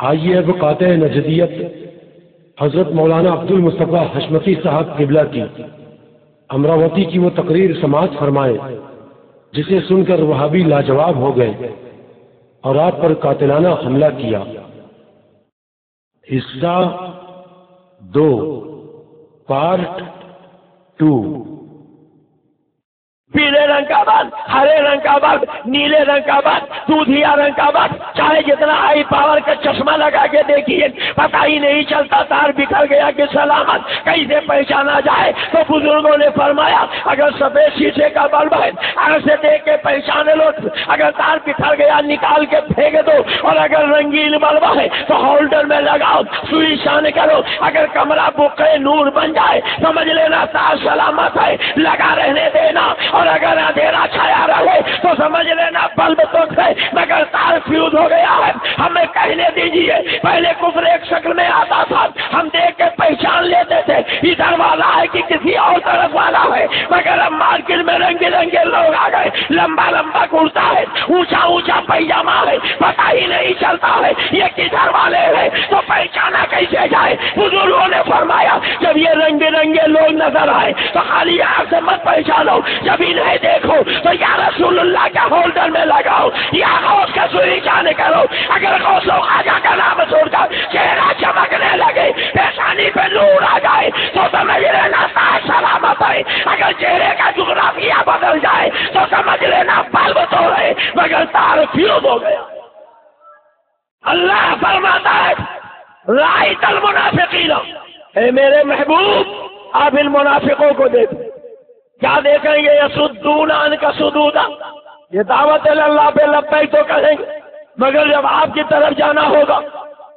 آئیے اب قاطع نجدیت حضرت مولانا عبد المصطفیٰ حشمتی صاحب قبلہ کی امراوتی کی وہ تقریر سماعت فرمائے جسے سن کر وہابی لاجواب ہو گئے اور آپ پر قاتلانہ حملہ کیا۔ حصہ 2 پارٹ 2۔ پیلے رنگ کا بل، ہرے رنگ کا بل، نیلے رنگ کا بل، دودھیا رنگ کا بل، چاہے جتنا ہائی پاور کا چشمہ لگا کے دیکھیے پتہ ہی نہیں چلتا تار بکھر گیا کہ سلامت کیسے پہچانا جائے۔ تو بزرگوں نے فرمایا اگر سفید شیشے کا بلب ہے ایسے دیکھ کے پہچانے لو، اگر تار بکھر گیا نکال کے پھینک دو، اور اگر رنگین بلب ہے تو ہولڈر میں لگاؤ، سوئی شان کرو، اگر کمرہ بقعے نور بن جائے سمجھ لینا تار سلامت ہے، لگا رہنے دینا، اور اگر اندھیرا چھایا رہے تو سمجھ لینا بلب تو ہے مگر تار فیوز ہو گیا ہے۔ ہمیں کہنے دیجیے پہلے کفر ایک شکل میں آتا تھا، ہم دیکھ کے پہچان لیتے تھے ادھر والا ہے کہ کسی اور طرف والا ہے، مگر اب مارکیٹ میں رنگ برنگے لوگ آ گئے، لمبا لمبا کرتا ہے، اونچا اونچا پیجامہ ہے، پتہ ہی نہیں چلتا ہے یہ کدھر والے ہیں، تو پہچانا کیسے جائے؟ بزرگوں نے فرمایا جب یہ رنگ برنگے لوگ نظر آئے تو خالی آنکھ سے مت پہچانو، جب نہیں دیکھو تو یا رسول اللہ کا ہولڈر میں لگاؤ یا غوث کا سوئی جانے کرو، اگر غوث و خواجہ کا نام چھوڑ کر چہرہ چمکنے لگے، پیشانی پہ نور آ جائے تو سمجھ لینا تار سلامت ہے، اگر چہرے کا جغرافیہ بدل جائے تو سمجھ لینا بلب تو ہے مگر تار فیوز ہو گیا۔ اللہ فرماتا ہے رأیت المنافقین، اے میرے محبوب آپ ان منافقوں کو دیکھو، کیا دیکھیں گے؟ یصدون عنک صدودا، یہ دعوت اللہ پہ لبیک تو کہیں گے، مگر جب آپ کی طرف جانا ہوگا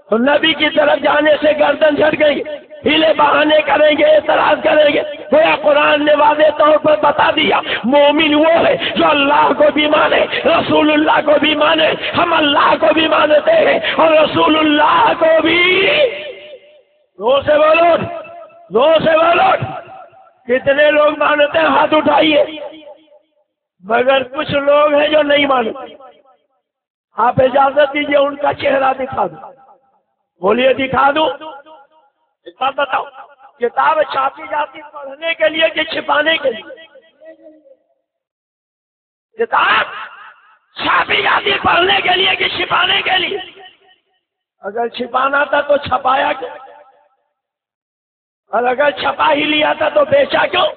تو نبی کی طرف جانے سے گردن جھٹ گئی، ہیلے بہانے کریں گے، اعتراض کریں گے۔ گویا قرآن نے واضح طور پر بتا دیا مومن وہ ہے جو اللہ کو بھی مانے، رسول اللہ کو بھی مانے، ہم اللہ کو بھی مانتے ہیں اور رسول اللہ کو بھی۔ زور سے بولو، زور سے بولو، کتنے لوگ مانتے ہیں ہاتھ اٹھائیے، مگر کچھ لوگ ہیں جو نہیں مانتے۔ آپ اجازت دیجیے ان کا چہرہ دکھا دوں، بولیے دکھا دوں؟ سب بتاؤ، کتاب چھاپی جاتی پڑھنے کے لیے کہ چھپانے کے لیے؟ کتاب چھاپی جاتی پڑھنے کے لیے کہ چھپانے کے لیے؟ اگر چھپانا تھا تو چھپایا کیوں؟ اور اگر چھپا ہی لیا تھا تو بیچا کیوں؟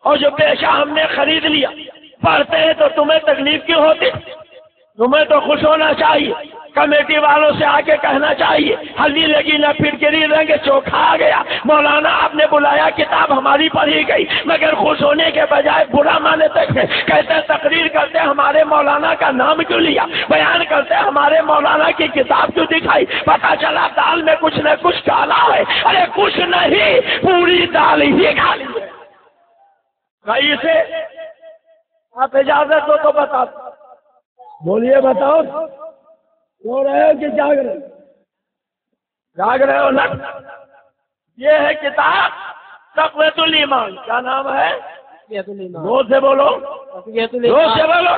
اور جو بیچا ہم نے خرید لیا، پڑھتے ہیں تو تمہیں تکلیف کیوں ہوتی؟ تمہیں تو خوش ہونا چاہیے، کمیٹی والوں سے آ کے کہنا چاہیے ہلدی لگی نہ پھٹکری رنگ چوکھا آ گیا، مولانا آپ نے بلایا کتاب ہماری پڑھی گئی، مگر خوش ہونے کے بجائے برا مانے تک کہتے تقریر کرتے ہمارے مولانا کا نام کیوں لیا، بیان کرتے ہمارے مولانا کی کتاب کیوں دکھائی، پتا چلا دال میں کچھ نہ کچھ ڈالا ہے۔ ارے کچھ نہیں، پوری دال ہی کھا لی ہے۔ کیسے؟ آپ اجازت دو تو بتا دو، بولیے بتاؤ، سو رہے ہو کہ جاگ رہے ہو؟ جاگ رہے ہو نا؟ یہ ہے کتاب تقویۃ الایمان، کیا نام ہے؟ زور سے بولو، زور سے بولو۔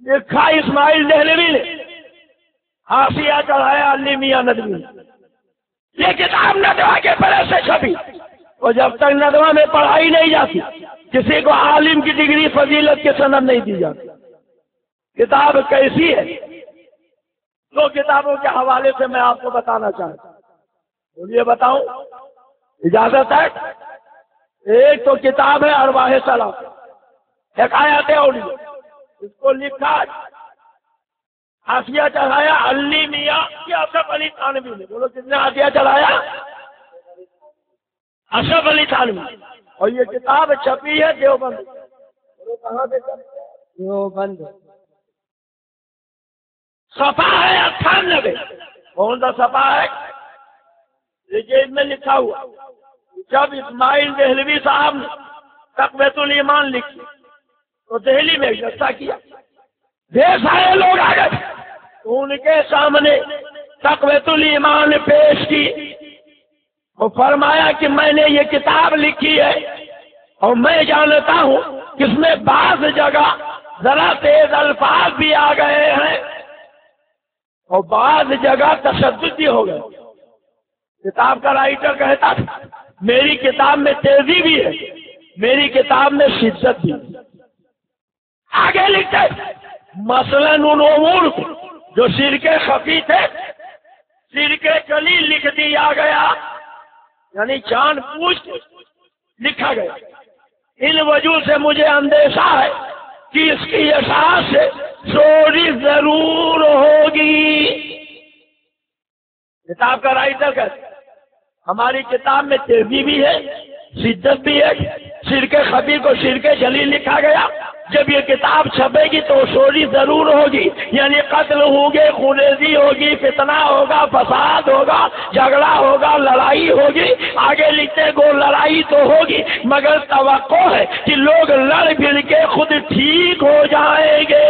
لکھا اسماعیل دہلوی نے، حاشیہ چڑھایا علی میاں ندوی نے۔ یہ کتاب ندوہ کے پریس سے چھپی، اور جب تک ندوہ میں پڑھائی نہیں جاتی کسی کو عالم کی ڈگری فضیلت کے سند نہیں دی جاتی۔ کتاب کیسی ہے؟ دو کتابوں کے حوالے سے میں آپ کو بتانا چاہتا ہوں، بولیے بتاؤں؟ اجازت ہے؟ ایک تو کتاب ہے ارواح سلام، حکایت اولیاء، اس کو لکھا حاشیہ چڑھایا علی میاں کی اشرف علی تھانوی نے۔ بولو کس نے حاشیہ چڑھایا؟ اشرف علی تھانوی۔ اور یہ کتاب چھپی ہے دیوبند۔ کہاں سے؟ دیوبند۔ صفحہ ہے 98۔ کون سا صفحہ ہے؟ دیکھیے اس میں لکھا ہوا جب اسماعیل دہلوی صاحب نے تقویۃ الایمان لکھی تو دہلی میں جلسہ کیا، ڈھیر سارے لوگ آ گئے، تو ان کے سامنے تقویۃ الایمان پیش کی، اور فرمایا کہ میں نے یہ کتاب لکھی ہے اور میں جانتا ہوں کہ اس میں بعض جگہ ذرا تیز الفاظ بھی آ گئے ہیں، اور بعض جگہ تشدد بھی ہو گئے. کتاب کا رائٹر کہتا تھا میری کتاب میں تیزی بھی ہے، میری کتاب میں شدت بھی ہے. آگے لکھتے مثلاً ان امور کو جو شرک خفی تھے شرک جلی لکھ دیا گیا، یعنی جان بوجھ لکھا گیا. ان وجہ سے مجھے اندیشہ ہے کہ اس کی اشاعت سے چوری ضرور ہوگی. کتاب کا رائٹر کہتے ہماری کتاب میں تیزی بھی ہے، شدت بھی ہے. شرک خفی کو شرک جلی لکھا گیا. جب یہ کتاب چھپے گی تو چوری ضرور ہوگی، یعنی قتل ہوگے، خونریزی ہوگی، فتنہ ہوگا، فساد ہوگا، جھگڑا ہوگا، لڑائی ہوگی. آگے لکھتے گو لڑائی تو ہوگی مگر توقع ہے کہ لوگ لڑ بھڑ کے خود ٹھیک ہو جائیں گے.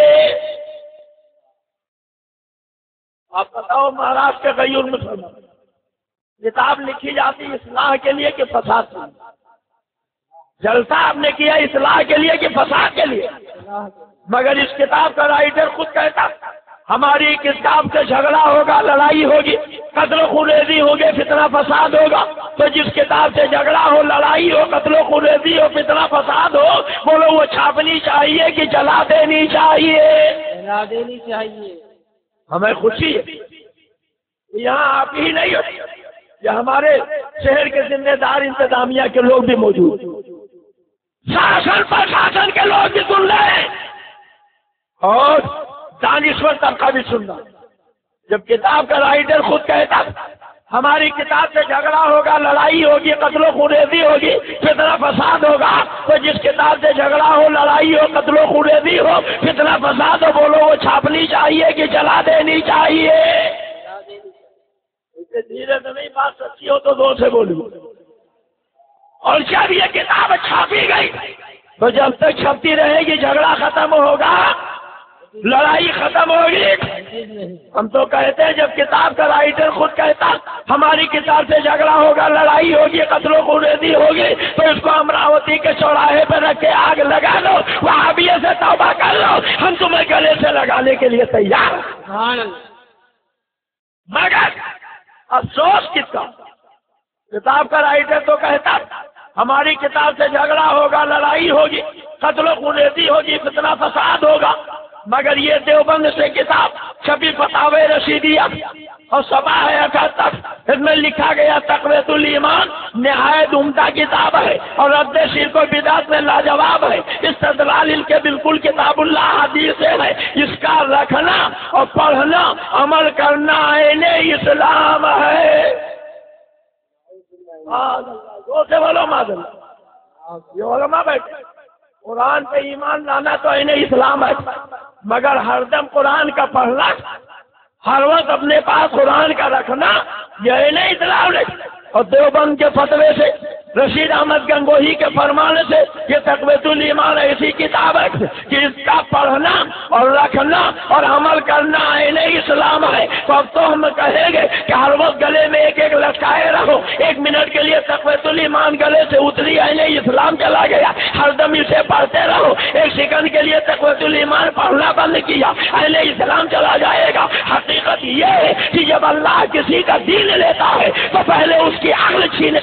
آپ بتاؤ مہاراشٹر کے غیر مسلمان کتاب لکھی جاتی اصلاح کے لیے کہ فساد کے لیے؟ جلسہ آپ نے کیا اصلاح کے لیے کہ فساد کے لیے؟ مگر اس کتاب کا رائٹر خود کہتا ہماری کتاب سے جھگڑا ہوگا، لڑائی ہوگی، قتل و خونریزی ہوگی، فتنہ فساد ہوگا. تو جس کتاب سے جھگڑا ہو، لڑائی ہو، قتل و خونریزی ہو، فتنہ فساد ہو، بولو وہ چھاپنی چاہیے کہ جلا دینی چاہیے؟ جلا دینی چاہیے. ہمیں خوشی ہے یہاں آپ ہی نہیں ہو، یہ ہمارے شہر کے ذمہ دار انتظامیہ کے لوگ بھی موجود، شاسن پرشاسن کے لوگ بھی سن رہے ہیں اور دانشور طبقہ بھی سن رہا. جب کتاب کا رائٹر خود کہتا ہماری کتاب سے جھگڑا ہوگا، لڑائی ہوگی، قتل و خونریزی ہوگی، فتنہ فساد ہوگا، تو جس کتاب سے جھگڑا ہو، لڑائی ہو، قتل و خونریزی ہو، فتنہ فساد ہو، بولو وہ چھاپنی چاہیے کہ جلا دینی چاہیے؟ دھیرے سے نہیں، بات سچی ہو تو دو سے بولو. اور جب یہ کتاب چھاپی گئی تو جب تک چھپتی رہے گی جھگڑا ختم ہوگا، لڑائی ختم ہوگی. ہم تو کہتے ہیں جب کتاب کا رائٹر خود کہتا ہماری کتاب سے جھگڑا ہوگا، لڑائی ہوگی، قتل و خونریزی ہوگی، تو اس کو امراوتی کے چوراہے پہ رکھ کے آگ لگا لو، وہابیے سے توبہ کر لو، ہم تمہیں گلے سے لگانے کے لیے تیار ہیں. مگر افسوس کس کا؟ کتاب کا رائٹر تو کہتا ہماری کتاب سے جھگڑا ہوگا، لڑائی ہوگی، قتل و خونریزی ہوگی، فتنہ فساد ہوگا. مگر یہ دیوبند سے کتاب چھپی فتاوی رشیدیہ اور صفحہ 78 اس میں لکھا گیا تقویۃ الایمان نہایت عمدہ کتاب ہے اور رد شرک و بدعت میں لاجواب ہے. استدلال ان کے بالکل کتاب اللہ حدیث ہے. اس کا رکھنا اور پڑھنا، عمل کرنا عین اسلام ہے. بولو مادر یہ علماء بیٹھے قرآن پہ ایمان لانا تو عین اسلام ہے، مگر ہر دم قرآن کا پڑھنا، ہر وقت اپنے پاس قرآن کا رکھنا یہ عین اسلام ہے. اور دیوبند کے فتوے سے، رشید احمد گنگوہی کے فرمانے سے یہ تقویۃ الایمان ایسی کتاب ہے کہ اس کا پڑھنا اور رکھنا اور عمل کرنا عین اسلام ہے. تو اب تو ہم کہیں گے کہ ہر وقت گلے میں ایک ایک لٹکائے رہو، 1 منٹ کے لیے تقویۃ الایمان گلے سے اتری، عین اسلام چلا گیا، ہر دم اسے پڑھتے رہو. 1 سیکنڈ کے لیے تقویۃ الایمان پڑھنا بند کیا، عین اسلام چلا جائے گا. حقیقت یہ ہے کہ جب اللہ کسی کا دین لیتا ہے تو پہلے اس کی عقل چھینے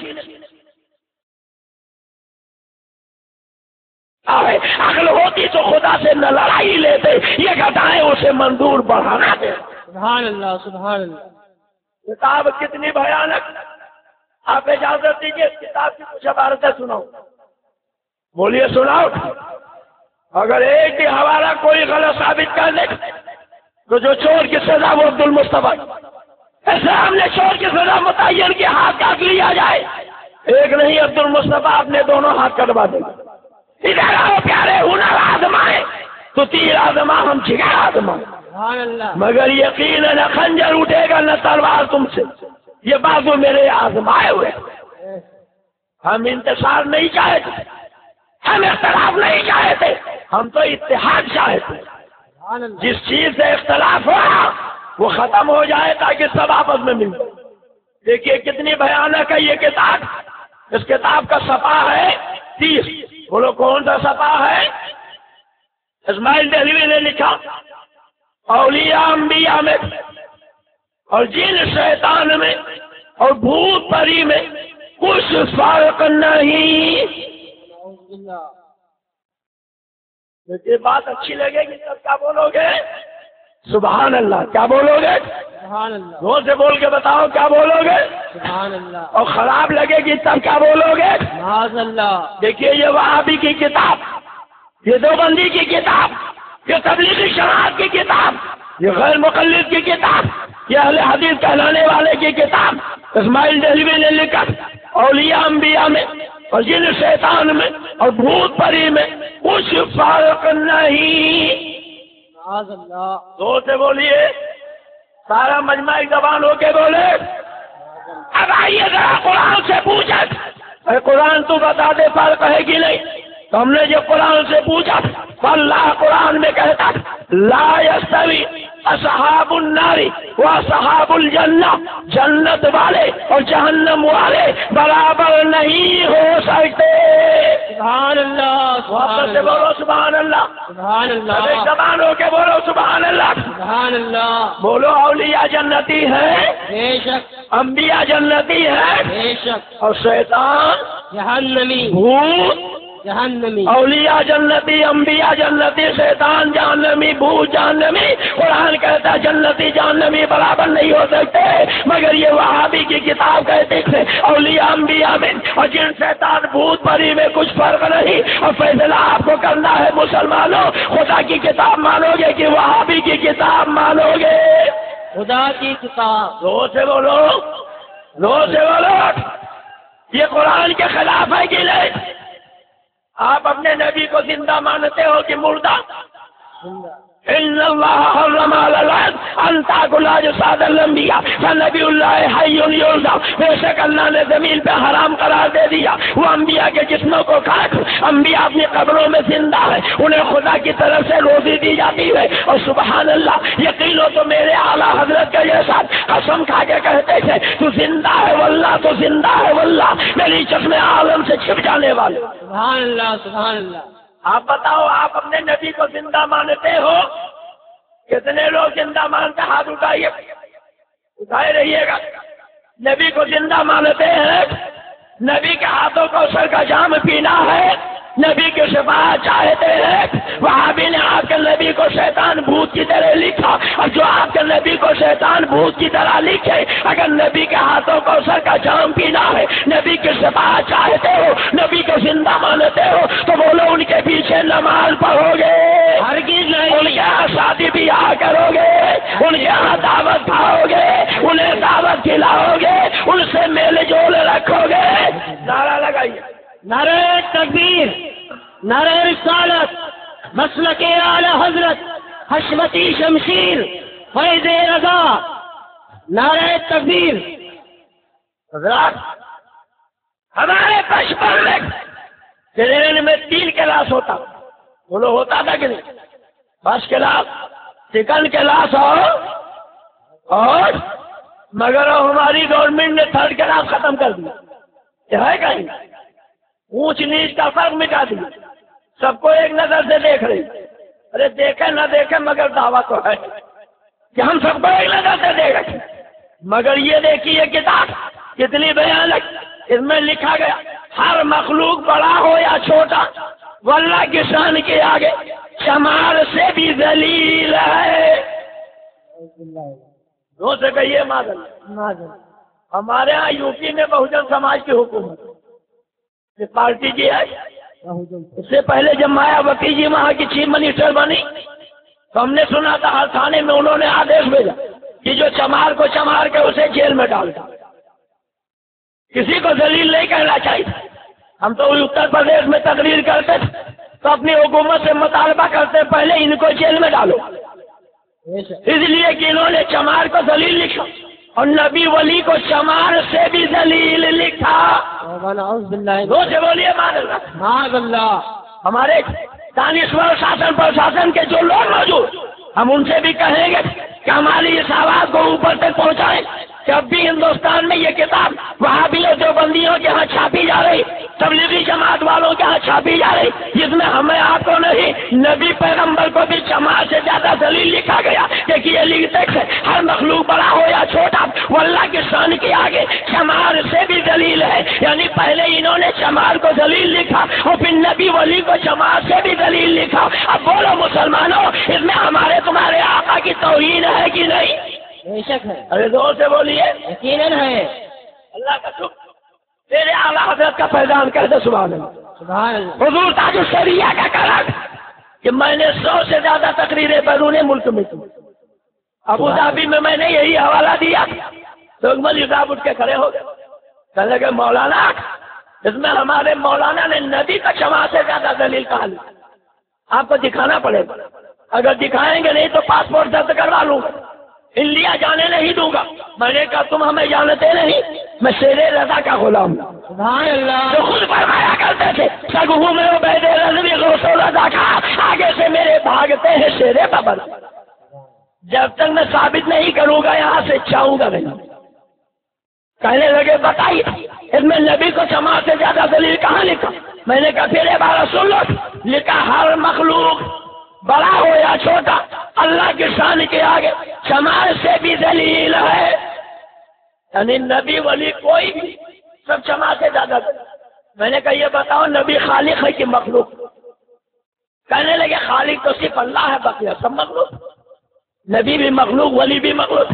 عقل ہوتی تو خدا سے نہ لڑائی لیتے، یہ گھٹائیں اسے منظور بڑھانا دے. سبحان اللہ، سبحان اللہ. کتاب کتنی بھیانک. آپ اجازت دیجیے اس کتاب کی کچھ عبارتیں سناؤ. بولیے سناؤ. اگر ایک بھی حوالہ کوئی غلط ثابت کر دے تو جو چور کی سزا وہ عبد المصطفیٰ. اسلام نے چور کی سزا متعین کی، ہاتھ کاٹ لیا جائے. ایک نہیں، عبد المصطفیٰ اپنے دونوں ہاتھ کٹوا دیں. ادھر آؤ پیارے، ہنر آزمائے تو تیر آزما، ہم جگر آزمائے. سبحان اللہ. مگر یقیناً نہ خنجر اٹھے گا نہ تلوار تم سے، یہ بازو میرے آزمائے ہوئے. ہم انتصار نہیں چاہتے، ہم اختلاف نہیں چاہتے، ہم تو اتحاد چاہتے. سبحان اللہ. جس چیز سے اختلاف ہوا وہ ختم ہو جائے تاکہ سب آپس میں مل جائے. دیکھیے کتنی بھیانک ہے یہ کتاب. اس کتاب کا صفحہ ہے 30. بولو کون سا صفحہ ہے؟ اسماعیل دہلوی نے لکھا اولیاء انبیاء میں اور جن شیطان میں اور بھوت پری میں کچھ فرق نہیں. نعوذ باللہ. یہ بات اچھی لگے گی تب کیا بولو گے؟ سبحان اللہ. کیا بولو گے؟ سبحان اللہ. زور سے بول کے بتاؤ کیا بولو گے؟ سبحان اللہ. اور خراب لگے گی تب کیا بولو گے؟ معاذ اللہ. دیکھیے یہ وہابی کی کتاب، یہ دیوبندی کی کتاب، یہ تبلیغی جماعت کی کتاب، یہ غیر مقلد کی کتاب، یہ اہل حدیث کہلانے والے کی کتاب اسماعیل دہلوی نے لکھا اولیاء انبیاء میں اور جن شیطان میں اور بھوت پری میں کچھ فرق نہیں. معاذ اللہ. زور سے بولیے، سارا مجمع زبان ہو کے بولے. اب آئیے ذرا قرآن سے پوچھا، اے قرآن تو بتا دے فرق ہے کہ نہیں. تو ہم نے جو قرآن سے پوچھا تو اللہ قرآن میں کہتا لا یستوی اصحاب النار و اصحاب الجنہ، جنت والے اور جہنم والے برابر نہیں ہو سکتے. سبحان اللہ. واپس سے بولو سبحان اللہ. سبحان اللہ. ایک زبان ہو کے بولو سبحان اللہ. سبحان اللہ. بولو اولیاء جنتی ہے، بے شک. انبیاء جنتی ہے، بے شک. اور شیطان جہنمی. بھوت. جہنمی. اولیاء جنتی، انبیاء جنتی، شیطان جہنمی، بھوت جہنمی. قرآن کہتا ہے جنتی جہنمی برابر نہیں ہو سکتے، مگر یہ وہابی کی کتاب کہتے تھے اولیاء انبیاء میں اور جن شیطان بھوت پری میں کچھ فرق نہیں. اور فیصلہ آپ کو کرنا ہے مسلمانوں، خدا کی کتاب مانو گے کہ وہابی کی کتاب مانو گے؟ خدا کی کتاب. زور سے بولو، زور سے بولو. یہ قرآن کے خلاف ہے کہ نہیں؟ آپ اپنے نبی کو زندہ مانتے ہو کہ مردہ؟ زندہ. ان اللہ حرم علی الارض ان تاکل اجساد الانبیاء فنبی اللہ حی یرزق. بے شک اللہ نے زمین پہ حرام قرار دے دیا وہ انبیاء کے جسموں کو کھا کر. انبیاء اپنی قبروں میں زندہ ہے، انہیں خدا کی طرف سے روزی دی جاتی ہے. اور سبحان اللہ، یقین ہو تو میرے اعلیٰ حضرت کا یہ ساتھ قسم کھا کے کہتے تھے تو زندہ ہے واللہ، تو زندہ ہے واللہ، میری چشمے عالم سے چھپ جانے والے. سبحان اللہ. سبحان اللہ. آپ بتاؤ، آپ اپنے نبی کو زندہ مانتے ہو؟ کتنے لوگ زندہ مانتے؟ ہاتھ اٹھائیے، اٹھائے رہیے گا. نبی کو زندہ مانتے ہیں؟ نبی کے ہاتھوں کو سر کا جام پینا ہے؟ نبی کی شفاعت چاہتے ہیں؟ وہابی نے آپ کے نبی کو شیطان بھوت کی طرح لکھا، اور جو آپ کے نبی کو شیطان بھوت کی طرح لکھے، اگر نبی کے ہاتھوں کو سر کا جام پینا ہے، نبی کی شفاعت چاہتے ہو، نبی کو زندہ مانتے ہو، تو بولو ان کے پیچھے نماز پڑھو گے؟ ہرگز نہیں. ان کے یہاں شادی بیاہ کرو گے؟ ان کے یہاں دعوت کھاؤ گے؟ انہیں دعوت کھلاؤ گے؟ ان سے میل جول رکھو گے؟ نعرہ لگائیے. نعرہ تکبیر، نعرہ رسالت، مسلک اعلی حضرت حشمتی شمشیر فیض رضا. نعرہ تکبیر. حضرات، ہمارے بچپن میں ٹرین میں 3 کلاس ہوتا، بولو ہوتا تھا کہ نہیں؟ فرسٹ کلاس، سیکنڈ کلاس اور مگر ہماری گورنمنٹ نے 3rd کلاس ختم کر دیا. یہ ہے کہیں؟ اونچ نیچ کا فرق مٹا دیا، سب کو ایک نظر سے دیکھ رہی. ارے دیکھے نہ دیکھے مگر دعویٰ تو ہے کہ ہم سب کو ایک نظر سے دیکھ رہے. مگر یہ دیکھیے کتاب کتنی بھیانک. اس میں لکھا گیا ہر مخلوق بڑا ہو یا چھوٹا واللہ کی شان کے آگے شمار سے بھی ذلیل ہے. دو سے کہیے معذرت. ہمارے ہاں یو پی میں بہوجن سماج کی حکومت یہ پارٹی کی ہے. اس سے پہلے جب مایاوتی جی وہاں کی چیف منسٹر بنی تو ہم نے سنا تھا ہر تھانے میں انہوں نے آدیش بھیجا کہ جو چمار کو چمار کے اسے جیل میں ڈال دیا. کسی کو ذلیل نہیں کہنا چاہیے. ہم تو اتر پردیش میں تقریر کرتے تھے تو اپنی حکومت سے مطالبہ کرتے پہلے ان کو جیل میں ڈالو، اس لیے کہ انہوں نے چمار کو ذلیل لکھا اور نبی ولی کو چمار سے بھی ذلیل لکھا. دو سے بولیے معاذ اللہ. ہمارے دانشور شاسن پرشاسن کے جو لوگ موجود ہم ان سے بھی کہیں گے کہ ہماری اس آواز کو اوپر تک پہنچائیں. جب بھی ہندوستان میں یہ کتاب وہابیوں دیوبندیوں کے ہاں چھاپی جا رہی، تبلیغی جماعت والوں کے ہاں چھاپی جا رہی، جس میں ہمیں آپ کو نہیں نبی پیغمبر کو بھی چمار سے زیادہ ذلیل لکھا گیا. دیکھیے لکھتے ہیں ہر مخلوق بڑا ہو یا چھوٹا وہ اللہ کی شان کے آگے شمار سے بھی ذلیل ہے. یعنی پہلے انہوں نے شمار کو ذلیل لکھا اور پھر نبی ولی کو شمار سے بھی ذلیل لکھا. اب بولو مسلمانوں، اس میں ہمارے تمہارے آقا کی توہین ہے کہ نہیں؟ بے شک ہے، ارے زور سے بولیے. یقیناً ہے. اللہ کا شکر. تیرے اعلیٰ حضرت کا فیضان کہہ دے سبحان اللہ. سبحان اللہ. حضور تاج الشریعہ کا کرم کہ میں نے 100 سے زیادہ تقریریں بیرون ملک میں کی. ابو ظہبی میں نے یہی حوالہ دیا تو مولوی صاحب اٹھ کے کھڑے ہو گئے. کہنے لگے مولانا اس میں ہمارے مولانا نے نبی کا شمع سے زیادہ دلیل کہا لی. آپ کو دکھانا پڑے گا. اگر دکھائیں گے نہیں تو پاسپورٹ رد کروا لوں گا، انڈیا جانے نہیں دوں گا. میں نے کہا تم ہمیں جانتے نہیں، میں شیر رضا کا غلام ہوں. سبحان اللہ. جو خود فرمایا کرتے تھے سگہو میں عبید رضوی غوث رضا کا، آگے سے میرے بھاگتے ہیں شیر ببر. جب تک میں ثابت نہیں کروں گا یہاں سے چاہوں گا نہیں. کہنے لگے بتائیے اس میں نبی کو شمع سے زیادہ دلیل کہاں لکھا؟ میں نے کہا پھر بارہ سن لو. لکھا ہر مخلوق بڑا ہو یا چھوٹا اللہ کی شان کے آگے شمع سے بھی ذلیل ہے. یعنی نبی ولی کوئی بھی سب شمع سے زیادہ دلیل. میں نے کہا یہ بتاؤ نبی خالق ہے کہ مخلوق؟ کہنے لگے خالق تو صرف اللہ ہے، بقیہ سب مخلوق. نبی بھی مخلوق، ولی بھی مخلوق.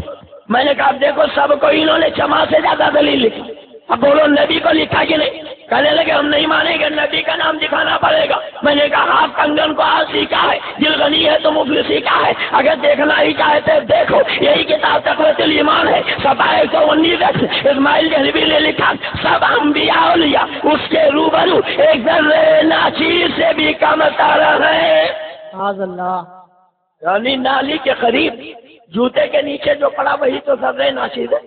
میں نے کہا دیکھو سب کو انہوں نے شمع سے زیادہ دلیل لکھی. اب بولو نبی کو لکھا کہ نہیں؟ کہنے لگے ہم نہیں مانیں گے، نبی کا نام دکھانا پڑے گا. میں نے کہا آپ کنگن کو آج سیکھا ہے، دل غنی ہے تو مفلس سیکھا ہے. اگر دیکھنا ہی چاہتے دیکھو، یہی کتاب تقویۃ الایمان ہے. 119 اسماعیل دہلوی نے لکھا سب انبیاء اولیاء اس کے روبرو ایک ذرے ناچیر سے بھی کم تر ہے. معاذ اللہ. یعنی نالی کے قریب جوتے کے نیچے جو پڑا وہی تو ذرے ناچیر ہے.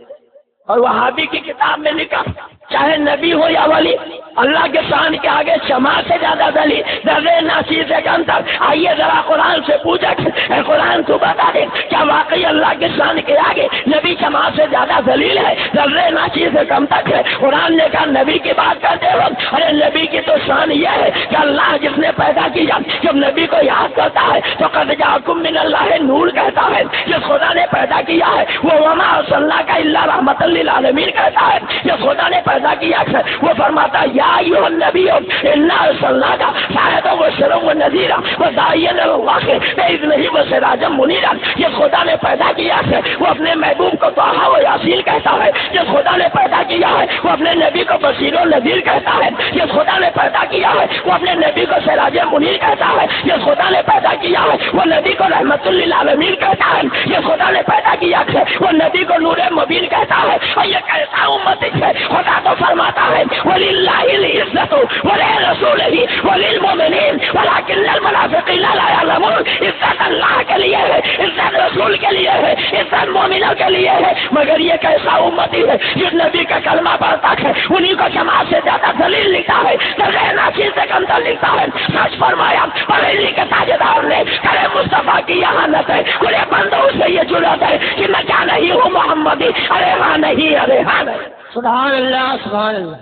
اور وہابی کی کتاب میں لکھا چاہے نبی ہو یا ولی اللہ کے شان کے آگے شمع سے زیادہ دلیل، ذرے ناچیر سے کم تر. آئیے ذرا قرآن سے پوچھا اے قرآن تو بتا دے کیا واقعی اللہ کے شان کے آگے نبی شمع سے زیادہ دلیل ہے، ذرے ناچیر سے کم تک ہے؟ قرآن نے کہا نبی کی بات کرتے وقت ارے نبی کی تو شان یہ ہے کہ اللہ جس نے پیدا کیا جب نبی کو یاد کرتا ہے تو قد جاءکم من اللہ نور کہتا ہے. جس خدا نے پیدا کیا ہے وہ وما ارسلناک الا رحمۃ للعالمین کہتا ہے. جس خدا نے پیدا کیا ہے وہ فرماتا ہے یا ایھا النبی انا ارسلناک شاہدا وبشرا ونذیرا وداعیا الی اللہ باذنہ وسراجا منیرا. جس خدا نے پیدا کیا ہے وہ اپنے محبوب کو طٰہٰ و یاسین کہتا ہے. جس خدا نے پیدا کیا ہے وہ اپنے نبی کو بشیر و نذیر کہتا ہے. جس خدا نے پیدا کیا ہے وہ اپنے نبی کو سراج منیر کہتا ہے. جس خدا نے پیدا کیا ہے وہ نبی کو رحمت للعالمین کہتا ہے. جس خدا نے پیدا کیا ہے وہ نبی کو نور مبین کہتا ہے. اور یہ کیسا امت ہے؟ خدا تو فرماتا ہے وَلِلَّهِ الْعِزَّةُ وَلِرَسُولِهِ وَلِلْمُؤْمِنِينَ وَلَكِنَّ الْمُنَافِقِينَ لَا يَعْلَمُونَ. عزت اللہ کے لیے ہے، عزت رسول کے لیے ہے، عزت مومنوں کے لیے ہے. مگر یہ کیسا امتی ہے جس نبی کا کلمہ پڑھتا ہے انہی کو شمع سے زیادہ دلیل لکھتا ہے، ذرے ناچیر سے کم تر لکھتا ہے. سچ فرمایا بریلی کے تاجدار نے کرے مصطفیٰ کی اہانت ہے. کھلے بندوں سے یہ جرأت ہے کہ میں کیا نہیں ہوں محمدی. ارے ہاں نہیں، ارے ہاں نہیں. سبحان اللہ. سبحان اللہ.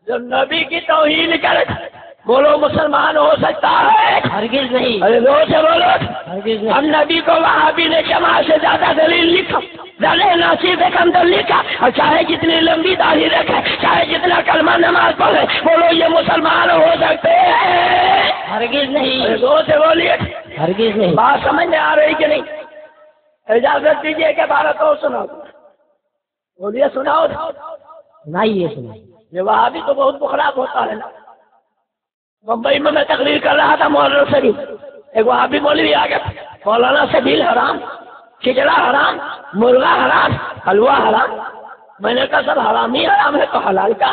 جو نبی کی توہین کرے بولو مسلمان ہو سکتا ہے؟ ہرگز نہیں. ارے زور سے بولو. ہرگز نہیں. ہم نبی کو وہابی نے شمع سے زیادہ دلیل لکھا، ذرے ناچیر سے کم تر لکھا. اور چاہے جتنی لمبی داڑھی رکھے، چاہے جتنا کلمہ نماز پڑھے، بولو یہ مسلمان ہو سکتے ہیں؟ ہرگز نہیں. ارے زور سے بولیے. ہرگز نہیں. بات سمجھ میں آ رہی کہ نہیں؟ اجازت دیجیے کہ بارہ تو سناؤ. بولیے سناؤ. سنائیے. سنائیے. یہ وہابی تو بہت بخراب ہوتا ہے نا. بمبئی میں تقریر کر رہا تھا مولانا شریف، ایک وہابی مولوی آ گیا مولانا سبیل حرام، کھچڑا حرام، مرغا حرام، حلوہ حرام. میں نے کہا سب حرام ہی حرام ہے تو حلال کا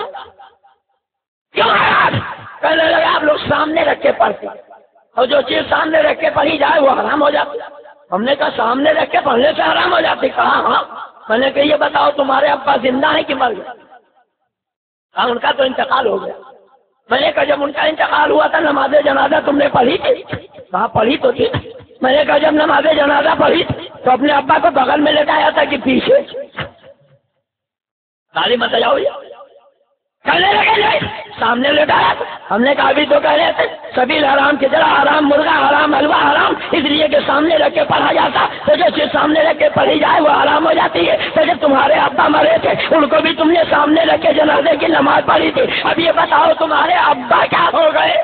کیوں حرام؟ کہنے لگے آپ لوگ سامنے رکھ کے پڑھتے اور جو چیز سامنے رکھ کے پڑھی جائے وہ حرام ہو جاتی. ہم نے کہا سامنے رکھ کے پڑھنے سے حرام ہو جاتی. کہا ہاں. میں نے کہا یہ بتاؤ تمہارے ابا زندہ ہے کہ مر گئے؟ کہا ان کا تو انتقال ہو گیا. میں نے کہا جب ان کا انتقال ہوا تھا نماز جنازہ تم نے پڑھی تھی؟ کہا پڑھی تو تھی. میں نے کہا جب نماز جنازہ پڑھی تو اپنے ابا کو بغل میں لٹایا تھا کہ پیچھے؟ گالی مت جاؤ. کہنے لگے نہیں، سامنے لٹایا۔ ہم نے کہا ابھی تو کہہ رہے تھے سبیل حرام، کھچڑا حرام، مرغا حرام، حلوہ حرام، اس لیے کہ سامنے رکھ کے پڑھا جاتا، تو جو چیز سامنے رکھ کے پڑھی جائے وہ حرام ہو جاتی ہے۔ تو جب تمہارے ابا مرے تھے ان کو بھی تم نے سامنے رکھ کے جنازے کی نماز پڑھی تھی، اب یہ بتاؤ تمہارے ابا کیا ہو گئے؟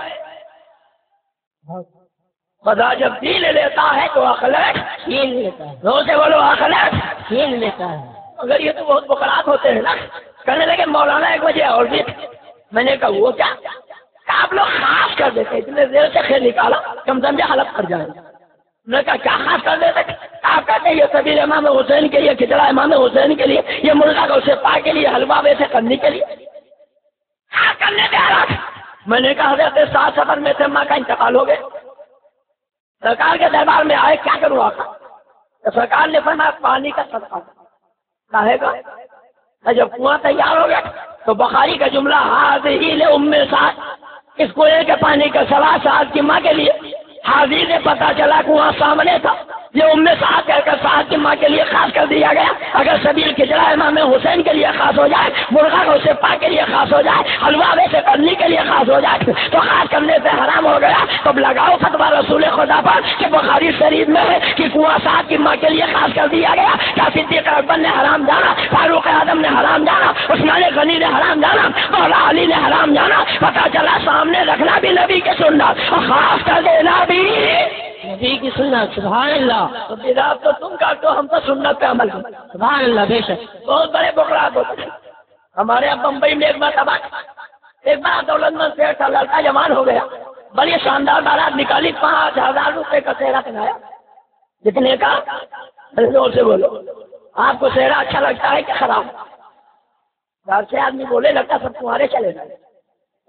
خدا جب دین لیتا ہے تو اخلاق چھین لیتا ہے، دو سے بولو اخلاق چھین لیتا ہے۔ اگر یہ تو بہت بکرات ہوتے ہیں نا۔ کہنے لگے مولانا ایک وجہ اور بھی، میں نے کہا وہ کیا؟ آپ لوگ خاص کر دیتے، اتنے دیر سے خیر نکالا کم سمجھے حلف کر جائیں۔ میں نے کہا کیا خاص کر دیتے؟ آپ کہتے ہیں یہ سبیل امام حسین کے لیے، کھچڑا امام حسین کے لیے، یہ مرغا کو اسے پا کے لیے، حلوہ ویسے کرنے کے لیے خاص کرنے دے رہا تھا۔ میں نے کہا حضرت 7 سفر میں سے ماں کا انتقال ہو گیا، سرکار کے دربار میں آئے، کیا کروں آقا؟ تو سرکار نے فرمایا پانی کا صدقہ کہے گا۔ جب کنواں تیار ہو گیا تو بخاری کا جملہ حاضی ام سعد، اس کنویں کے پانی کا سوا سعد کی ماں کے لیے۔ حاضی سے پتا چلا کنواں سامنے تھا، یہ ام سعد کہہ کر سعد کی ماں کے لیے خاص کر دیا گیا۔ اگر سبیل کھچڑا امام حسین کے لیے خاص ہو جائے، مرغا کو سپا کے لیے خاص ہو جائے، حلوہ ویسے کرنے کے لیے خاص ہو جائے تو خاص کرنے سے حرام ہو گیا۔ تب لگاؤ فتویٰ رسول خدا پر کہ بخاری شریف میں ہے کہ کنواں سعد کی ماں کے لیے خاص کر دیا گیا۔ کیا صدیق اکبر نے حرام جانا، فاروق اعظم نے حرام جانا، عثمان غنی نے حرام جانا، مولا علی نے حرام جانا؟ پتا چلا سامنے رکھنا بھی نبی کے سنت اور خاص کر دینا بھی نبی کی سنت۔ سبحان اللہ، تو بدعت تو تم کا تو ہم تو سنت پہ عمل کریں۔ سبحان اللہ، بے شک۔ بہت بڑے بکرات ہوتے ہیں ہمارے یہاں بمبئی میں۔ ایک بار دولت مند سیٹ تھا، لڑکا جوان ہو گیا، بڑی شاندار بارات نکالی، 5000 روپے کا سہرا پہنایا۔ جتنے کا زور سے بولو، آپ کو سہرا اچھا لگتا ہے کہ خراب؟ گھر سے آدمی بولے لگتا سب تمہارے چلے گئے،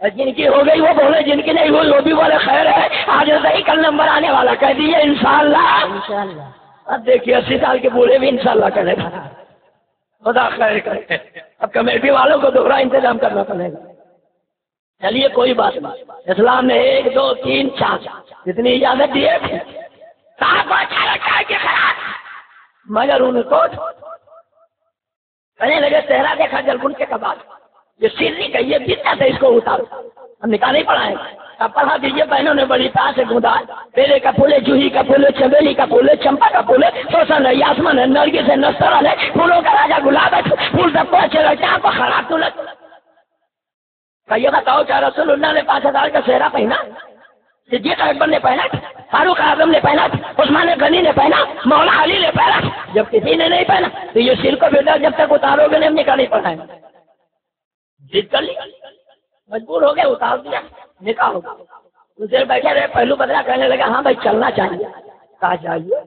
جن کی ہو گئی وہ بولے، جن کی نہیں ہوئی وہ بھی بولے خیر ہے، آج صحیح کل نمبر آنے والا، کہہ دیجیے انشاءاللہ۔ انشاءاللہ۔ اب دیکھیے 80 سال کے بوڑھے بھی انشاءاللہ کرے گا، خدا خیر کرے۔ اب کمیٹی والوں کو دوسرا انتظام کرنا پڑے گا۔ چلیے کوئی بات نہیں، اسلام نے 1 2 3 4 جتنی اجازت دی ہے صاحب اچھا لگتا ہے کہ خراب، مگر ان کو کہنے لگے چہرہ دیکھا جلگن کے کباب، یہ سیدھی کہی ہے جتنا سے اس کو اتارو، ہم نکال ہی پڑھائیں گے۔ اب پڑھا دیجیے، بہنوں نے بڑی پاس سے گوندا، بیلے کا پھول ہے، جوہی کا پھول ہے، چمیلی کا پھول ہے، چمپا کا پھول ہے، سوسن ہے، یاسمن ہے، نرگس ہے، نسترن ہے، پھولوں کا راجا گلاب ہے، پھول سب کو اچھے لگتے ہیں، آپ کو خراب تو لگتا؟ یہ بتاؤ کیا رسول اللہ نے 5000 کا سہرا پہنا؟ صدیق اکبر نے پہنا، فاروق اعظم نے پہنا، عثمان غنی نے پہنا، مولا علی نے پہنا؟ جب کسی نے نہیں پہنا تو یہ سر کو بیٹا جب تک اتارو گے نہیں، ہم نکال نہیں پڑھائیں گے۔ ضد کر لی، مجبور ہو گئے، اتار دیا، نکاح ہو گیا۔ کچھ دیر بیٹھے رہے، پہلو بدلا، کہنے لگا ہاں بھائی چلنا چاہیے۔ کہا چاہیے،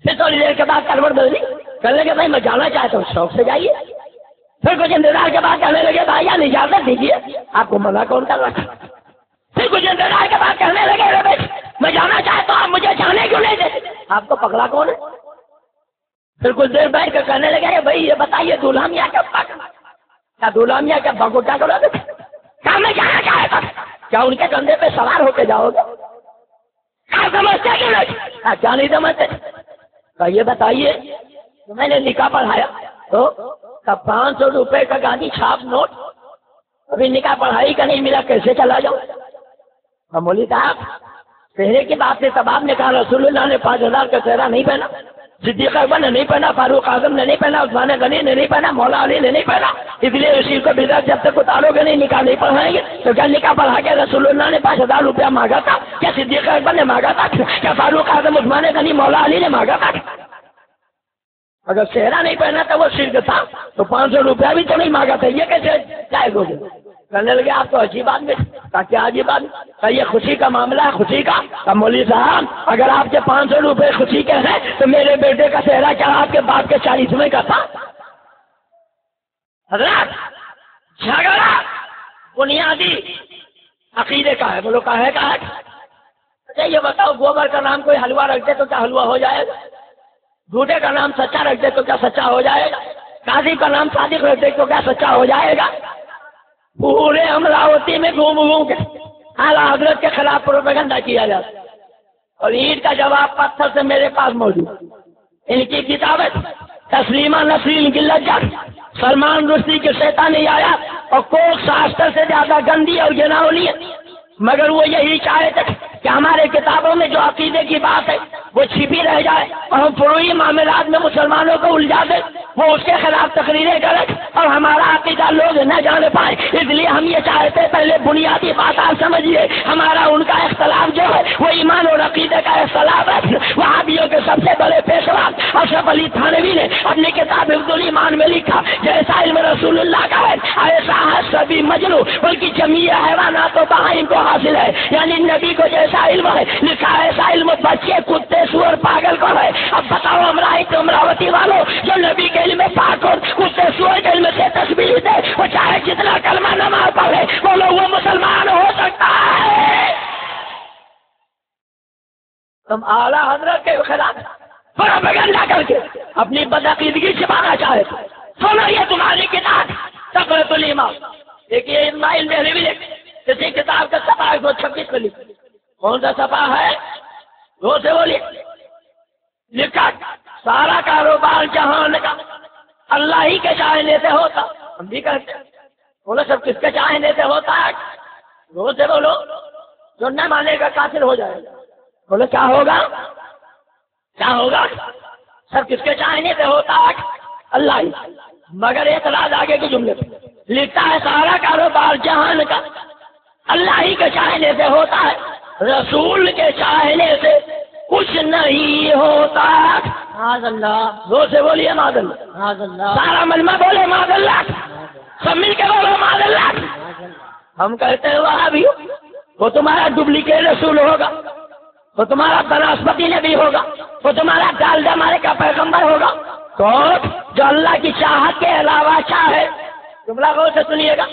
پھر تھوڑی دیر کے بعد کروٹ بدلی، کہنے لگے بھائی میں جانا چاہتا ہوں، شوق سے جائیے۔ پھر کچھ انتظار کے بعد کہنے لگے بھائی یار اجازت دیجیے، آپ کو منع کون کر رکھا؟ پھر کچھ انتظار کے بعد کہنے لگے بھائی میں جانا چاہتا ہوں، آپ مجھے جانے کیوں نہیں دیتے؟ آپ کو پکڑا کون ہے؟ پھر کچھ دیر بیٹھ کر کہنے لگے بھائی یہ بتائیے دولہا میاں کیا پکڑا، کیا دولہا میاں کیا بگوٹا کرا دیتے؟ کیا میں جانا چاہتا تھا، کیا ان کے کندھے پہ سوار ہو کے جاؤ گے؟ کیا سمجھتے کہ نہیں؟ کیا نہیں سمجھتے؟ یہ بتائیے میں نے نکاح پڑھایا تو 500 روپے کا گاندھی چھاپ نوٹ، ابھی نکاح پڑھائی کا نہیں ملا، کیسے چلا جاؤ؟ مولوی صاحب چہرے کی بات سے تب آپ نے کہا رسول اللہ نے 5000 کا چہرہ نہیں پہنا، صدیق اکبر نے نہیں پہنا، فاروق اعظم نے نہیں پہنا، عثمان غنی نے نہیں پہنا، مولا علی نے نہیں پہنا، اس لیے اسی کو بدعت جب تک اتارو گے نہیں نکاح نہیں پڑھائیں گے۔ تو کیا نکاح پڑھا کے رسول اللہ نے 5000 روپیہ مانگا تھا؟ کیا صدیق اکبر نے مانگا تھا؟ کیا فاروق اعظم، عثمان غنی، مولا علی نے مانگا تھا؟ اگر چہرہ نہیں پہنا تھا وہ شرک تھا تو 500 روپیہ بھی تو نہیں مانگا تھا، یہ کیسے جائز ہو گیا؟ کہنے لگے آپ تو عجیب آدمی، کیا عجیب آدمی؟ یہ خوشی کا معاملہ ہے، خوشی کا۔ مولوی صاحب اگر آپ کے 500 روپے خوشی کے ہیں تو میرے بیٹے کا چہرہ کیا آپ کے باپ کے 40ویں کا تھا؟ حضرات جھگڑا بنیادی عقیدے کا ہے، بولو کا ہے کا ہے؟ اچھا یہ بتاؤ گوبر کا نام کوئی حلوہ رکھ دے تو کیا حلوہ ہو جائے گا؟ جھوٹے کا نام سچا رکھ دے تو کیا سچا ہو جائے گا؟ قاضی کا نام صادق رکھ دے تو کیا سچا ہو جائے گا؟ پورے امراوتی میں گھوم کے اعلیٰ حضرت کے خلاف پروپیگنڈا کیا جاتا ہے، اور اینٹ کا جواب پتھر سے میرے پاس موجود۔ ان کی کتابیں تسلیمہ نسرین کی لجت، سلمان رشدی کی شیطانی آیات، اور کوک شاستر سے زیادہ گندی اور گھناؤنی ہے، مگر وہ یہی چاہتے کہ ہمارے کتابوں میں جو عقیدے کی بات ہے وہ چھپی رہ جائے اور ہم فروعی معاملات میں مسلمانوں کو الجھا دیں، وہ اس کے خلاف تقریریں کریں اور ہمارا عقیدہ لوگ نہ جان پائیں۔ اس لیے ہم یہ چاہتے پہلے بنیادی بات آپ سمجھیے، ہمارا ان کا اختلاف جو ہے وہ ایمان اور عقیدے کا اختلاف ہے۔ وہابیوں کے سب سے بڑے پیشوا اشرف علی تھانوی نے اپنی کتاب حفظ الایمان میں لکھا، جیسا علم رسول اللہ کا ہے ایسا ہے سبھی مجنو، بلکہ جمیع حیوانات و بہائم کو حاصل ہے، یعنی نبی کو جیسا علم ہے لکھا ایسا علم بچے کتے سور پاگل کو ہے۔ اب بتاؤ امراوتی والوں، جو نبی کے علم پاک اور کتے سور کے علم سے تسبیح دے، وہ چاہے جتنا کلمہ نماز پڑھے بولو وہ مسلمان ہو سکتا ہے؟ تم اعلیٰ حضرت کے خلاف پروپیگنڈا کر کے اپنی بدعقیدگی چھپانا چاہے، سنو یہ تمہاری کتاب تقریۃ الایمان، دیکھیے اسماعیل مہری بھی لکھ کسی کتاب کا صفحہ 126 میں لکھ، کون سا صفحہ ہے وہ سے بولیے، لکھا سارا کاروبار جہان کا اللہ ہی کے چاہنے سے ہوتا، ہم بھی کہتے ہیں، بولو سب کس کے چاہنے سے ہوتا ہے، وہ سے بولو، جو نہ مانے گا کافر ہو جائے گا، بولو کیا ہوگا، کیا ہوگا، سب کس کے چاہنے سے ہوتا ہے اللہ ہی، مگر اعتراض آگے کے جملے پہ لکھتا ہے سارا کاروبار جہان کا اللہ ہی کے چاہنے سے ہوتا ہے، رسول کے چاہنے سے کچھ نہیں ہوتا، معاذ اللہ، وہ سے بولیے معاذ اللہ، معاذ اللہ، سارا مجمع بولے معاذ اللہ، سب مل کے بولو معاذ اللہ۔ ہم کہتے ہیں وہاں بھی وہ تمہارا ڈپلیکیٹ رسول ہوگا، وہ تمہارا بناسپتی نبی ہوگا، وہ تمہارا ڈالڈا مارے کا پیغمبر ہوگا، کون جو اللہ کی چاہت کے علاوہ چاہے، جملہ غور سے سنیے گا،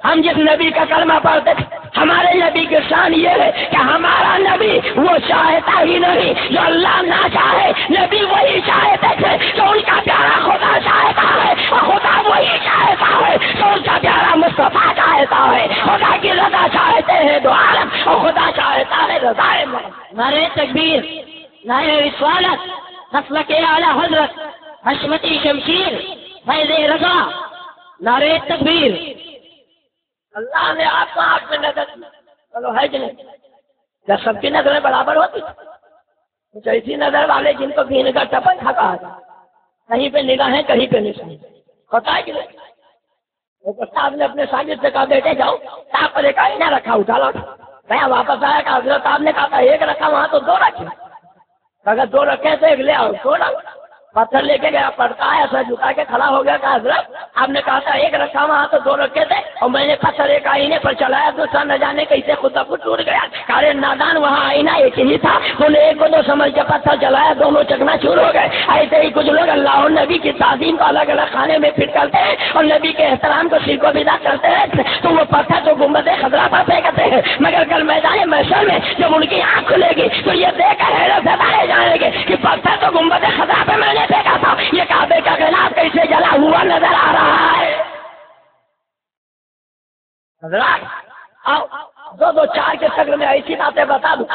ہم جس نبی کا کلمہ پڑھتے تھے ہمارے نبی کی شان یہ ہے کہ ہمارا نبی وہ چاہتا ہی نہیں جو اللہ نہ چاہے، نبی وہی چاہتے تھے جو ان کا پیارا خدا چاہتا ہے، اور خدا وہی چاہتا ہے جو ان کا پیارا مصطفیٰ چاہتا ہے، خدا کی رضا چاہتے ہیں دو عالم اور خدا چاہتا ہے رضا محمد۔ نعرہ تکبیر، نعرہ رسالت، مسلک اعلیٰ حضرت حشمتی شمشیر فیض رضا، نعرہ تکبیر۔ اللہ نے آپ کو آنکھ میں نظر دی، چلو ہے کہ نہیں، کیا سب کی نظریں برابر ہوتی؟ کچھ ایسی نظر والے جن کو گھین کا ٹپن کھا ہے، کہیں پہ نگاہیں کہیں پہ نہیں ہوتا ہے کہ نہیں؟ صاحب نے اپنے شاگرد سے کہا بیٹے جاؤ آپ پر ایک آئینہ رکھا اٹھا لاؤ، میں واپس آیا کہ حضرت صاحب نے کہا تھا ایک رکھا وہاں تو دو رکھے، اگر دو رکھے تو ایک لے آؤ، دو لاؤ، پتھر لے کے گیا، پڑتا ہے سر جھکا کے کھڑا ہو گیا کہ حضرت آپ نے کہا تھا ایک رکھا وہاں تو دو رکھے تھے اور میں نے پتھر ایک آئینے پر چلایا، دوسرا نہ جانے کیسے خود بخود ٹوٹ گیا، کارے نادان وہاں آئینہ ایک ہی تھا، تو نے ایک کو تو سمجھ کے پتھر چلایا، دونوں چکنا چور ہو گئے۔ ایسے ہی کچھ لوگ اللہ اور نبی کی تعظیم کو الگ الگ خانے میں فٹ کرتے ہیں اور نبی کے احترام کو سر کو بدا کرتے ہیں، تو وہ پتھر تو گنبد خضرا پر پھینکتے ہیں، مگر کل میدان محشر میں جب ان کی آنکھ کھلے گی تو یہ دیکھ کر حیرت سے بھرے جائیں گے کہ پتھر تو گنبد خضرا پہ میں نے پھینکا تھا، یہ کعبے کا غلاف کیسے جلا ہوا نظر آ رہا ہے۔ حضرات آؤ دو چار کے شکل میں ایسی باتیں بتا دوں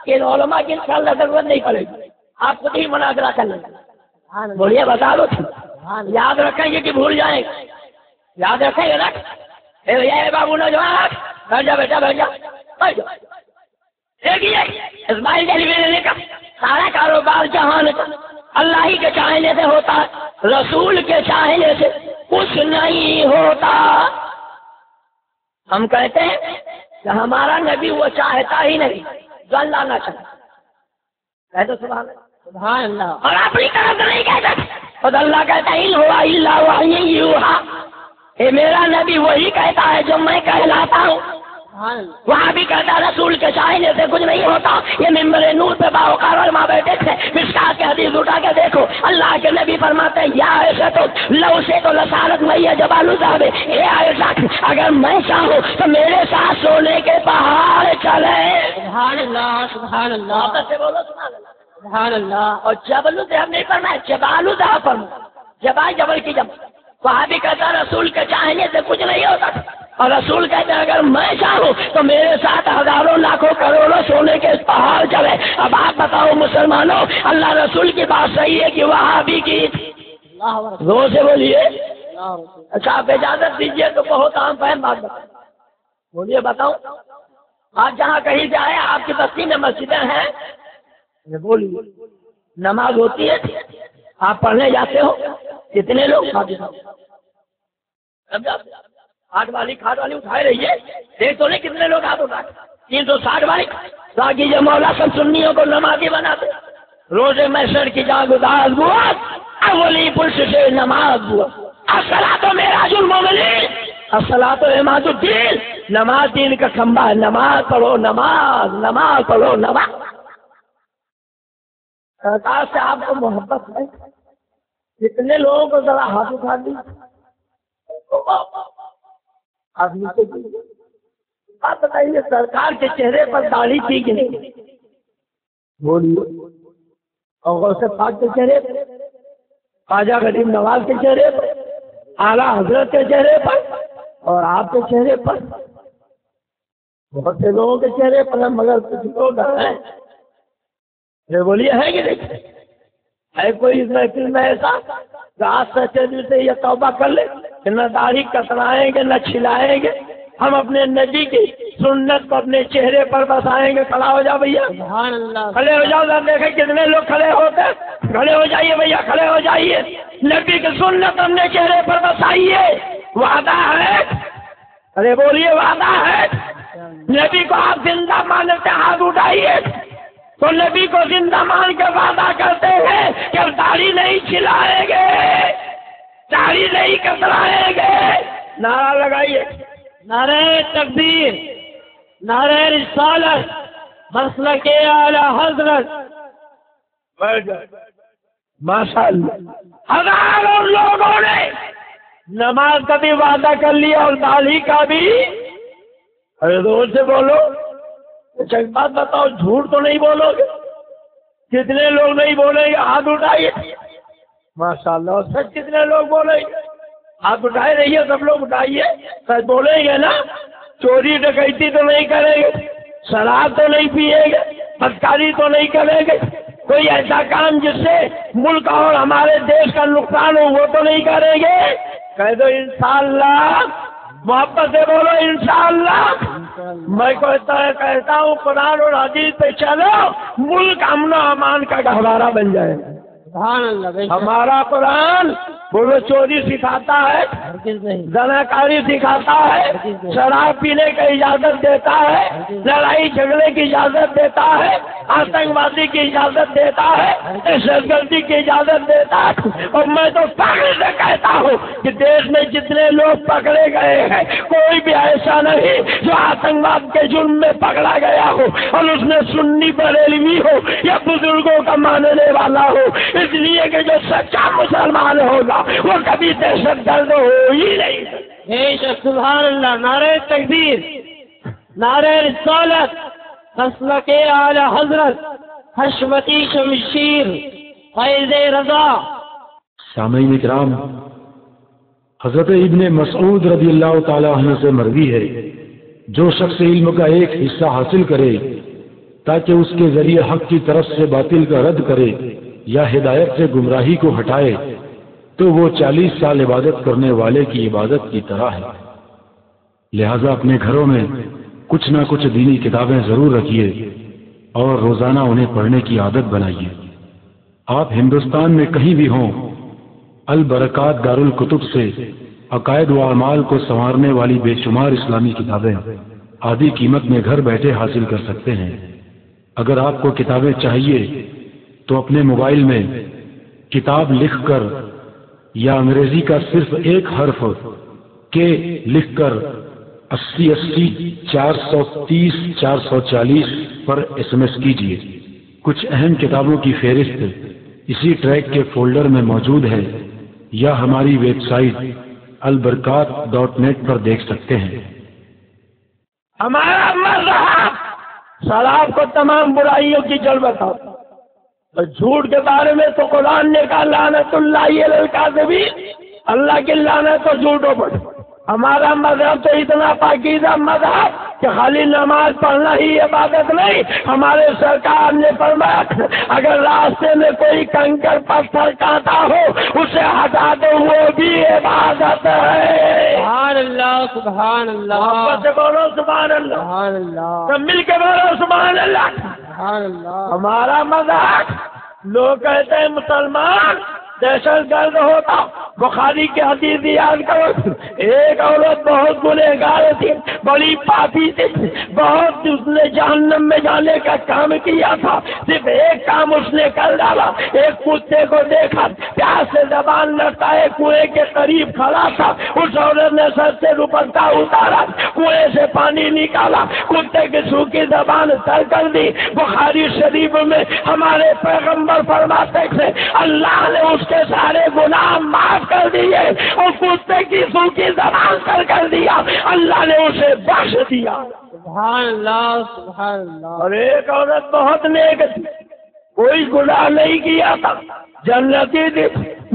کہ ان علماء کی انشاءاللہ ضرورت نہیں پڑے گی، آپ خود ہی مناظرہ کر لیں، بولیے بتا دو، یاد رکھیں گے کہ بھول جائیں گے، یاد رکھیں گے نا، بابو نوجوان بیٹھ جا بیٹا بیٹھ جا بیٹھ جا۔ دیکھیے اسماعیل دہلوی نے کہا سارا کاروبار جہان کا اللہ ہی کے چاہنے سے ہوتا ہے، رسول کے چاہنے سے کچھ نہیں ہوتا۔ ہم کہتے ہیں کہ ہمارا نبی وہ چاہتا ہی نہیں جو اللہ نہ چاہتا، کہتے سبحان اللہ، سبحان اللہ، اور اپنی طرف نہیں کہتے، خود اللہ کہتا ہے ان ہوا الا وحی یوحی، اے میرا نبی وہی کہتا ہے جو میں کہلاتا ہوں۔ وہاں بھی کہتا رسول کے چاہنے سے کچھ نہیں ہوتا۔ یہ ممبر نور پہ باوقار علماء بیٹھے تھے، مشکات کے حدیث اٹھا کے دیکھو، اللہ کے نبی فرماتے ہیں یا عائشہ تو لو سے تو لسارت میہ جبال صاحب، اے عائشہ اگر میں چاہوں تو میرے ساتھ سونے کے پہاڑ چلے۔ سبحان اللہ، سبحان اللہ، واپس سے بولو سبحان اللہ، سبحان اللہ۔ اور جبل ذهب نہیں پڑھنا ہے، جبال ذهب پڑھنا، جبال جبل کی جمع۔ وہاں بھی کہتا رسول کے چاہنے سے کچھ نہیں ہوتا، اور رسول کہتے ہیں اگر میں چاہوں تو میرے ساتھ ہزاروں لاکھوں کروڑوں سونے کے پہاڑ چلے۔ اب آپ بتاؤ مسلمانوں، اللہ رسول کی بات صحیح ہے کہ وہابی کی؟ زور سے بولیے، اچھا آپ اجازت دیجیے تو بہت عام فہم بات بتائیں. بولیے بتاؤں. آپ جہاں کہیں سے آئے آپ کی بستی میں مسجدیں ہیں؟ بولیے. نماز ہوتی ہے؟ آپ پڑھنے جاتے ہو؟ کتنے لوگ؟ آٹھ والی کھاٹ والی اٹھائے رہیے. دیکھ تو نہیں کتنے لوگ ہاتھ اٹھائے. 360 والی باقی جو مولا سب سنیوں کو نمازی بناتے. روزے محشر کی جاگ اداس بہت اولی پلس سے نماز ہوا. الصلاۃ معراج المومنین، الصلاۃ عماد الدین. نماز دین کا کھمبا ہے. نماز پڑھو، نماز نماز پڑھو نماز. سرکار سے آپ کو محبت ہے. کتنے لوگوں کو ذرا ہاتھ اٹھا دی. آپ بتائیے سرکار کے چہرے پر داڑھی تھی کہ نہیں؟ بولیے. اور غوث پاک کے چہرے پر، خواجہ غریب نواز کے چہرے پر، اعلیٰ حضرت کے چہرے پر، اور آپ کے چہرے پر. بہت سے لوگوں کے چہرے پر ہیں مگر کچھ لوگ ہیں. یہ بولیے ہے کہ نہیں؟ ہے کوئی اس محفل میں ایسا کہ آج سچے دل سے یہ توبہ کر لے کہ نہ داڑھی کترائیں گے نہ چھلائیں گے، ہم اپنے نبی کی سنت کو اپنے چہرے پر بسائیں گے. کھڑا ہو جاؤ بھیا، کھڑے ہو جاؤ. ذرا دیکھیں کتنے لوگ کھڑے ہوتے. کھڑے ہو جائیے بھیا، کھڑے ہو جائیے. نبی کی سنت اپنے چہرے پر بسائیے. وعدہ ہے. ارے بولیے وعدہ ہے. نبی کو آپ زندہ مانتے ہاتھ اٹھائیے. تو نبی کو زندہ مان کے وعدہ کرتے ہیں کہ اب داڑھی نہیں چھلائیں گے، داڑھی نہیں کترائیں گے. نعرہ لگائیے. نعرہ تکبیر، نعرہ رسالت، مسلک اعلی حضرت. ماشاء اللہ. ہزاروں لوگوں نے نماز کا بھی وعدہ کر لیا اور داڑھی کا بھی. ارے زور سے بولو. اچھا ایک بات بتاؤ، جھوٹ تو نہیں بولو گے؟ کتنے لوگ نہیں بولیں گے؟ ہاتھ اٹھائیے. ماشاء اللہ. اور سچ کتنے لوگ بولیں گے؟ ہاتھ اٹھائے رہیے. سب لوگ اٹھائیے. سچ بولیں گے نا؟ چوری ڈکیتی تو نہیں کریں گے، شراب تو نہیں پیئیں گے، بدکاری تو نہیں کریں گے، کوئی ایسا کام جس سے ملک اور ہمارے دیش کا نقصان ہو وہ تو نہیں کریں گے؟ کہہ دو انشاءاللہ. محبت سے بولو انشاءاللہ. میں کہتا ہوں قرآن اور حدیث پہ چلو، ملک امن و امان کا گہوارہ بن جائے. ہمارا قرآن بولو چوری سکھاتا ہے، زناکاری سکھاتا ہے، شراب پینے کی اجازت دیتا ہے، لڑائی جھگڑے کی اجازت دیتا ہے، آتنکوادی کی اجازت دیتا ہے، دہشت گردی کی اجازت دیتا ہے. اور میں تو فخر سے کہتا ہوں کہ دیش میں جتنے لوگ پکڑے گئے ہیں کوئی بھی ایسا نہیں جو آتنکواد کے جرم میں پکڑا گیا ہو اور اس میں سنی بریلوی ہو یا بزرگوں کا ماننے والا ہو. اس لیے کہ جو سچا مسلمان ہوگا وہ کبھی دہشت گرد ہو ہی نہیں. سبحان اللہ. نعرہ تکبیر، نعرہ رسالت، مسلک اعلی حضرت، حشمتی شمشیر، فیض رضا. سامعین کرام، حضرت ابن مسعود رضی اللہ تعالی عنہ سے مروی ہے، جو شخص علم کا ایک حصہ حاصل کرے تاکہ اس کے ذریعے حق کی طرف سے باطل کا رد کرے یا ہدایت سے گمراہی کو ہٹائے تو وہ 40 سال عبادت کرنے والے کی عبادت کی طرح ہے. لہذا اپنے گھروں میں کچھ نہ کچھ دینی کتابیں ضرور رکھیے اور روزانہ انہیں پڑھنے کی عادت بنائیے. آپ ہندوستان میں کہیں بھی ہوں، البرکات دارالکتب سے عقائد و اعمال کو سنوارنے والی بے شمار اسلامی کتابیں آدھی قیمت میں گھر بیٹھے حاصل کر سکتے ہیں. اگر آپ کو کتابیں چاہیے تو اپنے موبائل میں کتاب لکھ کر یا انگریزی کا صرف ایک حرف کے لکھ کر 8080 430 440 پر SMS کیجیے. کچھ اہم کتابوں کی فہرست اسی ٹریک کے فولڈر میں موجود ہے یا ہماری ویب سائٹ albarkat.net پر دیکھ سکتے ہیں. ہمارا مذہب شراب کو تمام برائیوں کی جڑ بتاتا. اور جھوٹ کے بارے میں تو قرآن نے کہا لعنت اللہ علی الکاذبین، اللہ کی لعنت تو جھوٹوں پر. ہمارا مذہب تو اتنا پاکیزہ مذہب کہ خالی نماز پڑھنا ہی عبادت نہیں. ہمارے سرکار نے فرمایا اگر راستے میں کوئی کنکر پتھر کانٹا ہو اسے ہٹا دو وہ بھی عبادت ہے. سبحان اللہ سبحان اللہ محبت سے بولو سبحان اللہ. سبحان اللہ سب مل کے بولو سبحان اللہ. سبحان اللہ. ہمارا مذہب لوگ کہتے ہیں مسلمان دہشت گرد ہوتا. بخاری کی حدیث یاد کرو. ایک عورت بہت گنہگار تھی, بڑی پاپی تھی, بہت اس نے جہنم میں جانے کا کام کیا تھا. صرف ایک کام اس نے کر ڈالا. ایک کتے کو دیکھا پیاس سے زبان لٹائے کنویں کے قریب کھڑا تھا. اس عورت نے سر سے دوپٹہ اتارا, کنویں سے پانی نکالا, کتے کی سوکھی زبان تر کر دی. بخاری شریف میں ہمارے پیغمبر فرماتے تھے اللہ نے اس کے سارے گناہ معاف کر دیے اور کتے کی سوکھی زبان تر کر دیا. اللہ نے اسے بخش دیا. سبحان اللہ سبحان اللہ. اور ایک عورت بہت نیک تھی, کوئی گناہ نہیں کیا تھا, جنتی تھی,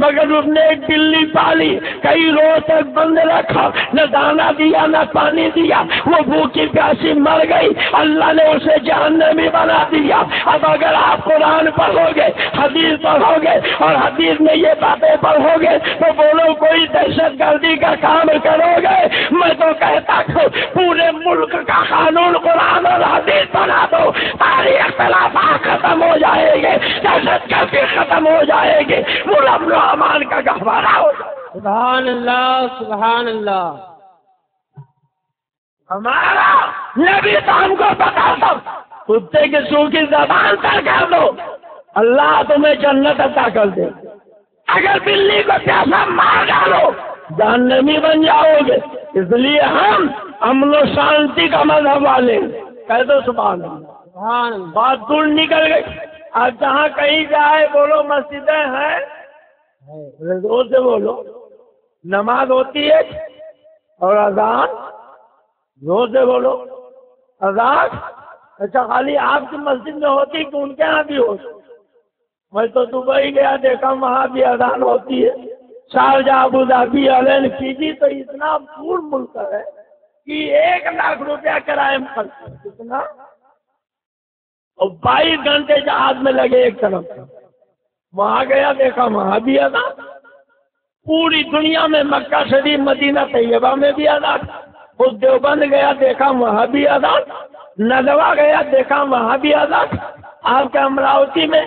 مگر اس نے ایک بلی پالی, کئی روز تک بند رکھا, نہ دانا دیا نہ پانی دیا, وہ بھوکی پیاسی مر گئی. اللہ نے اسے جہنمی بنا دیا. اب اگر آپ قرآن پڑھو گے, حدیث پڑھو گے اور حدیث میں یہ باتیں پڑھو گے تو بولو کوئی دہشت گردی کا کام کرو گے. میں تو کہتا ہوں پورے ملک کا قانون قرآن اور حدیث بنا دو, سارے اختلافات ختم ہو جائیں گے, دہشت گردی ختم ہو جائے گی, ملک امان کا گہوارہ ہو. سبحان اللہ سبحان اللہ. ہمارا نبی تو ہم کو بتاتا کتے کی سوکھی زبان تر کر دو اللہ تمہیں جنت عطا کر دے. اگر بلی کو پیاسا مار ڈالو جہنمی بن جاؤ گے. اس لیے ہم امن و شانتی کا مذہب والے کہہ دو سبحان اللہ. سبحان اللہ. بات دور نکل گئی. آج جہاں کہیں جائے بولو مسجدیں ہیں, زور سے بولو, نماز ہوتی ہے اور اذان, زور سے بولو, اذان. اچھا خالی آپ کی مسجد میں ہوتی کہ ان کے یہاں بھی ہوتی؟ میں تو دبئی گیا دیکھا وہاں بھی اذان ہوتی ہے. شارجہ ابو ظبی علین فیجی تو اتنا دور ملک ہے کہ 1 لاکھ روپیہ کرایہ میں خرچ. کتنا؟ اور 22 گھنٹے جہاز میں لگے ایک طرف. وہاں گیا دیکھا وہاں بھی اذان. پوری دنیا میں مکہ شریف مدینہ طیبہ میں بھی اذان. اس دیوبند گیا دیکھا وہاں بھی اذان. ندوہ گیا دیکھا وہاں بھی اذان. آپ کے امراوتی میں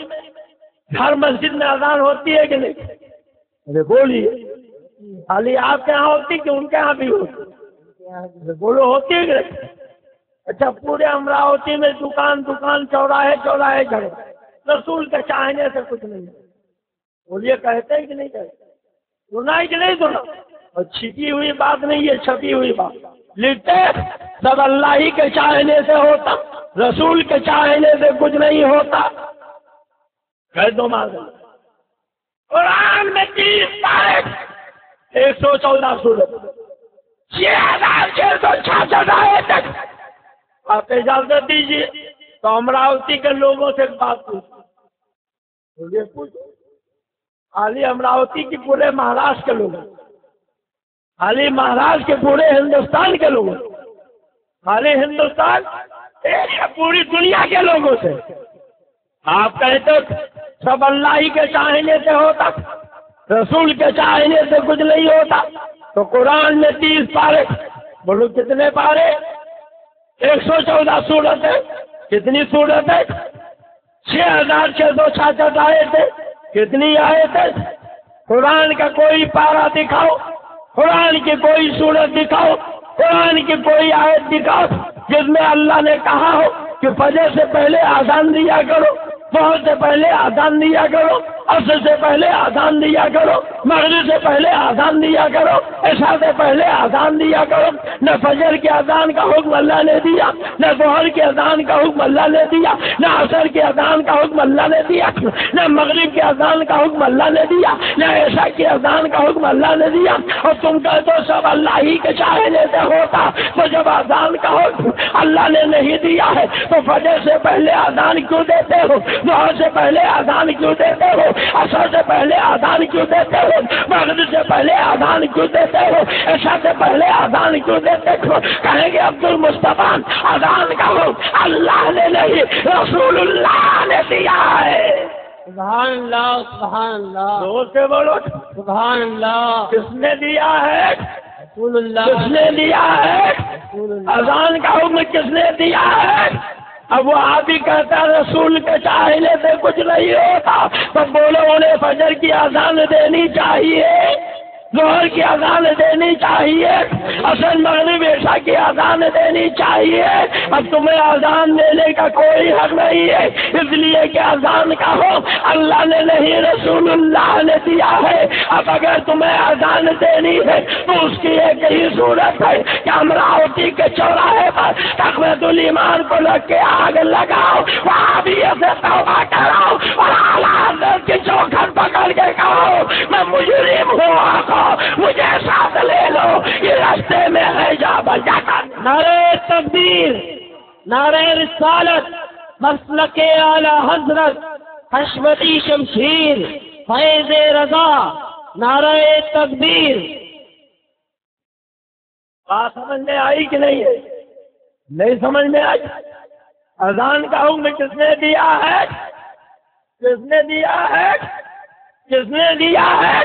ہر مسجد میں اذان ہوتی ہے کہ نہیں؟ ارے بولیے, خالی آپ کے یہاں ہوتی کہ ان کے یہاں بھی ہوتی؟ بولو ہوتی ہے کہ نہیں؟ اچھا پورے امراوتی میں دکان دکان چوراہے چوراہے گھر, رسول کے چاہنے سے کچھ نہیں. بولیے کہتے ہیں کہ نہیں کہتے؟ سنا ہے کہ نہیں سنا؟ اور چھپی ہوئی بات نہیں ہے, چھپی ہوئی بات. لکھتے سب اللہ ہی کے چاہنے سے ہوتا, رسول کے چاہنے سے کچھ نہیں ہوتا. کہہ دو مانگ. قرآن میں 30 تاریخ 114 سورت 6666 آیت تک. آپ اجازت دیجیے تو امراوتی کے لوگوں سے بات پوچھو. پوچھو خالی امراوتی کی پورے مہاراشٹر کے لوگ, خالی مہاراشٹر کے پورے ہندوستان کے لوگوں, خالی ہندوستان پوری دنیا کے لوگوں سے. آپ کہتے سب اللہ ہی کے چاہنے سے ہوتا, رسول کے چاہنے سے کچھ نہیں ہوتا. تو قرآن میں 30 پارے, بولو کتنے پارے؟ 114 سورت ہے. کتنی سورت ہے؟ 6666 آیت ہے. کتنی آیت ہے؟ قرآن کا کوئی پارہ دکھاؤ, قرآن کی کوئی سورت دکھاؤ, قرآن کی کوئی آیت دکھاؤ جس میں اللہ نے کہا ہو کہ فجر سے پہلے آذان دیا کرو, ظہر سے پہلے آذان دیا کرو, عصر سے پہلے آذان دیا کرو, مغرب سے پہلے آذان دیا کرو, عشاء سے پہلے آذان دیا کرو. نہ فجر کے اذان کا حکم اللہ نے دیا, نہ ظہر کے اذان کا حکم اللہ نے دیا, نہ عصر کے اذان کا حکم اللہ نے دیا, نہ مغرب کے اذان کا حکم اللہ نے دیا, نہ عشاء کے اذان کا حکم اللہ نے دیا. اور تم کہتے ہو سب اللہ ہی کے چاہنے سے ہوتا. تو جب اذان کا حکم اللہ نے نہیں دیا ہے تو فجر سے پہلے اذان کیوں دیتے ہو, ظہر سے پہلے اذان کیوں دیتے ہو, اثر سے پہلے آذان کیوں دیتے ہو؟ مغرب سے پہلے آذان کیوں دیتے ہو؟ عشاء سے پہلے آذان کیوں دیتے ہو؟ کہیں گے عبد المصطفیٰ آذان کا حکم اللہ نے نہیں رسول اللہ نے دیا ہے۔ سبحان اللہ سبحان اللہ زور سے بولو، سبحان اللہ کس نے دیا ہے؟ رسول اللہ کس نے دیا ہے؟ رسول اللہ اذان کا حکم کس نے دیا ہے؟ اب وہ آپ ہی کہتا ہے رسول کے چاہنے سے کچھ نہیں ہوتا، تو بولو انہیں فجر کی اذان دینی چاہیے، ظہر کی اذان دینی چاہیے، عصر مغرب عشاء کی اذان دینی چاہیے۔ اب تمہیں اذان دینے کا کوئی حق نہیں ہے، اس لیے کہ اذان کا حکم اللہ نے نہیں رسول اللہ نے دیا ہے۔ اب اگر تمہیں اذان دینی ہے تو اس کی ایک ہی صورت ہے کہ امراوتی کے چوراہے پر تقویت الایمان کو لگ کے آگ لگاؤ، وہاں بھی ایسے توبہ کراؤ اور اعلیٰ حضرت کی چوکھٹ پکڑ کے کہو میں مجرم ہوں، آقا مجھے ساتھ لے لو، یہ راستے میں ہے جا بجا کر۔ نعرہ تکبیر، نعرہ رسالت، مسلک اعلی حضرت حشمتی شمشیر فیض رضا، نعرہ تکبیر۔ بات سمجھ میں آئی کہ نہیں ہے؟ نہیں سمجھ میں آئی؟ اذان کا حکم کس نے دیا ہے؟ کس نے دیا ہے؟ کس نے دیا ہے؟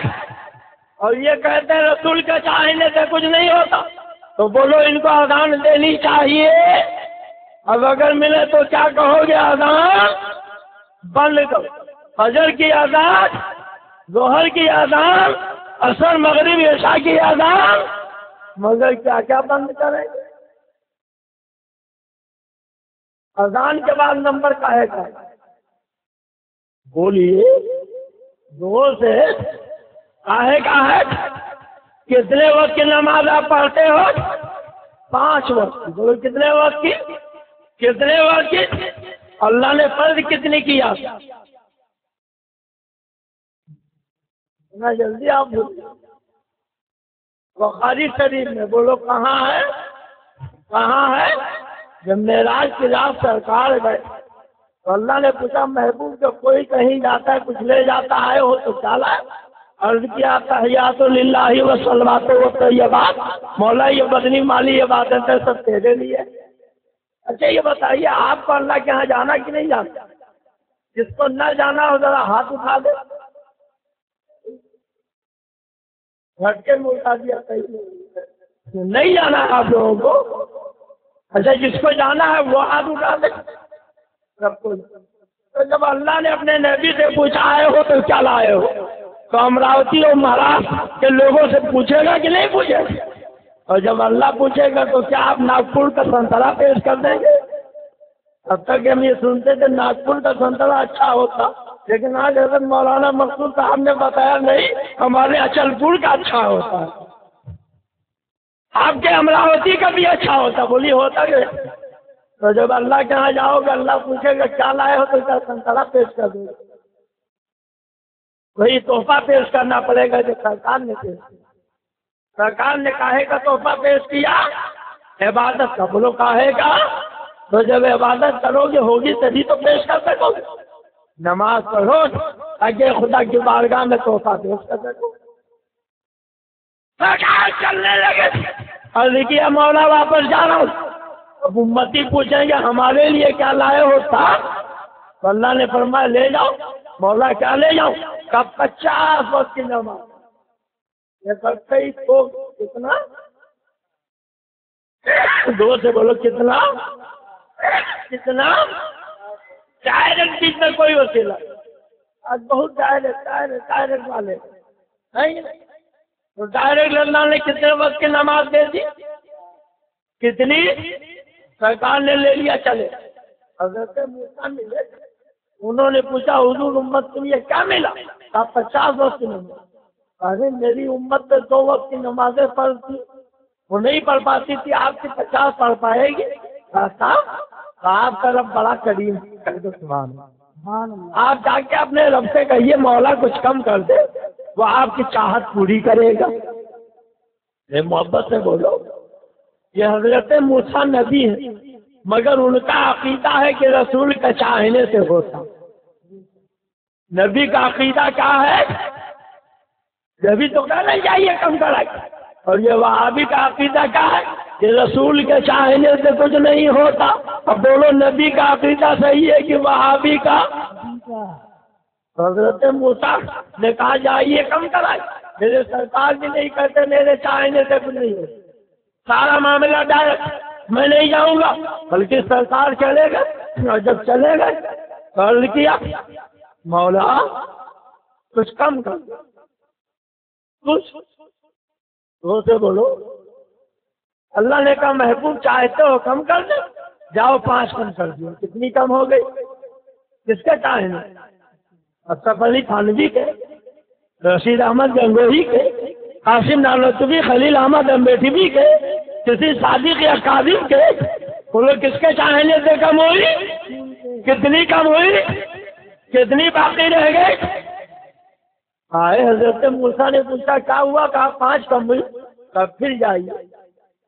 اور یہ کہتے ہیں رسول کے چاہنے سے کچھ نہیں ہوتا، تو بولو ان کو اذان دینی چاہیے۔ اب اگر ملے تو کیا کہو گے؟ اذان بند کرو، فجر کی اذان، ظہر کی اذان، عصر مغرب عشاء کی اذان، مگر کیا کیا بند کریں گے؟ اذان کے بعد نمبر کاہے کا؟ بولیے زور سے، کاہے کا ہے؟ کتنے وقت کی نماز آپ پڑھتے ہو؟ 5 وقت۔ بولو کتنے وقت کی؟ کتنے وقت کی؟ اللہ نے فرض کتنی کیا؟ اتنا جلدی آپ بولو، بخاری شریف میں بولو کہاں ہے؟ کہاں ہے؟ جب معراج کی رات سرکار گئے تو اللہ نے پوچھا محبوب جو کوئی کہیں جاتا ہے کچھ لے جاتا ہے ہو تو کیا لائے؟ عرض کیا تحیات للہ و صلوات و طیبات، مولا یہ بدنی مالی یہ باتیں سب تیرے لیے۔ اچھا یہ بتائیے آپ کو اللہ کے یہاں جانا کہ نہیں جانا؟ جس کو نہ جانا ہو ذرا ہاتھ اٹھا دے، جھٹکے میں اٹھا دیا، نہیں جانا ہے آپ لوگوں کو؟ اچھا جس کو جانا ہے وہ ہاتھ اٹھا دے سب کو۔ تو جب اللہ نے اپنے نبی سے پوچھا آئے ہو تو کیا لائے ہو، تو امراوتی اور مہاراشٹر کے لوگوں سے پوچھے گا کہ نہیں پوچھے گا؟ اور جب اللہ پوچھے گا تو کیا آپ ناگپور کا سنترا پیش کر دیں گے؟ اب تک ہم یہ سنتے تھے ناگپور کا سنترا اچھا ہوتا، لیکن آج حضرت مولانا مقصود صاحب نے بتایا نہیں، ہمارے اچل پور کا اچھا ہوتا ہے، آپ کے امراوتی کا بھی اچھا ہوتا۔ بولی ہوتا کہ تو جب اللہ کے یہاں جاؤ گے اللہ پوچھے گا کیا لائے ہو تو کیا سنترا پیش کر دو گے؟ وہی تحفہ پیش کرنا پڑے گا جو سرکار نے پیش کیا۔ سرکار نے کاہے کا تحفہ پیش کیا؟ عبادت کا۔ بولو کاہے کا؟ تو جب عبادت کرو گے ہوگی تبھی تو پیش کر سکو گے۔ نماز پڑھو تاکہ خدا کی بارگاہ میں تحفہ پیش کر سکو۔ سرکار چلنے لگے، عرض کیا مولا واپس جا رہا ہوں۔ اب امتی پوچھیں گے ہمارے لیے کیا لائے ہو صاحب؟ تو اللہ نے فرمایا لے جاؤ۔ مولا کیا لے جاؤں؟ کب 50 وقت کی نماز۔ تو کتنا؟ 2 سے بولو کتنا؟ کتنا؟ ڈائریکٹ بیچ میں کوئی وسیلہ آج بہت ڈائریکٹ والے نہیں، تو ڈائریکٹ اللہ نے کتنے وقت کی نماز دے دی؟ کتنی؟ سرکار نے لے لیا چلے۔ حضرت موسیٰ ملے، انہوں نے پوچھا حضور امت کے لیے کیا ملا؟ کہا 50 وقت کی نماز۔ ارے میری امت پہ 2 وقت کی نمازیں فرض تھی، وہ نہیں پڑھ پاتی تھی، آپ کی 50 پڑھ پائے گی؟ آپ کا رب بڑا کریم آپ جا کے اپنے رب سے کہیے مولا کچھ کم کر دے، وہ آپ کی چاہت پوری کرے گا۔ یہ محبت سے بولو، یہ حضرت موسیٰ نبی ہے مگر ان کا عقیدہ ہے کہ رسول کا چاہنے سے ہوتا۔ نبی کا عقیدہ کیا ہے؟ نبی تو کہنا چاہیے کم کرائے. اور یہ وہابی کا عقیدہ کیا ہے کہ رسول کے چاہنے سے کچھ نہیں ہوتا. اب بولو نبی کا عقیدہ صحیح ہے کہ وہابی کا؟ حضرت موسیٰ نے کہا جائیے کم کرائے. میرے سرکار بھی نہیں کرتے میرے چاہنے سے کچھ نہیں ہوتا. سارا معاملہ ڈائریکٹ میں نہیں جاؤں گا بلکہ سرکار چلے گئے. اور جب چلے گئے کال کیا مولا کچھ کم کر کچھ وہ سے بولو. اللہ نے کہا محبوب چاہتے ہو کم کر دیں؟ جاؤ 5 کم کر دو. کتنی کم ہو گئی؟ کس کے چاہنے؟ اشرف علی تھانوی کے، رشید احمد گنگوہی کے، قاسم نانوتوی، خلیل احمد امبیٹوی کے، کسی صادق یا کاظم کے. بولو کس کے چاہنے سے کم ہوئی؟ کتنی کم ہوئی؟ کتنی باقی رہ گئی؟ آئے حضرت موسیٰ نے پوچھا کیا ہوا؟ کہا 5 کم ہوئی. تب پھر جائیے.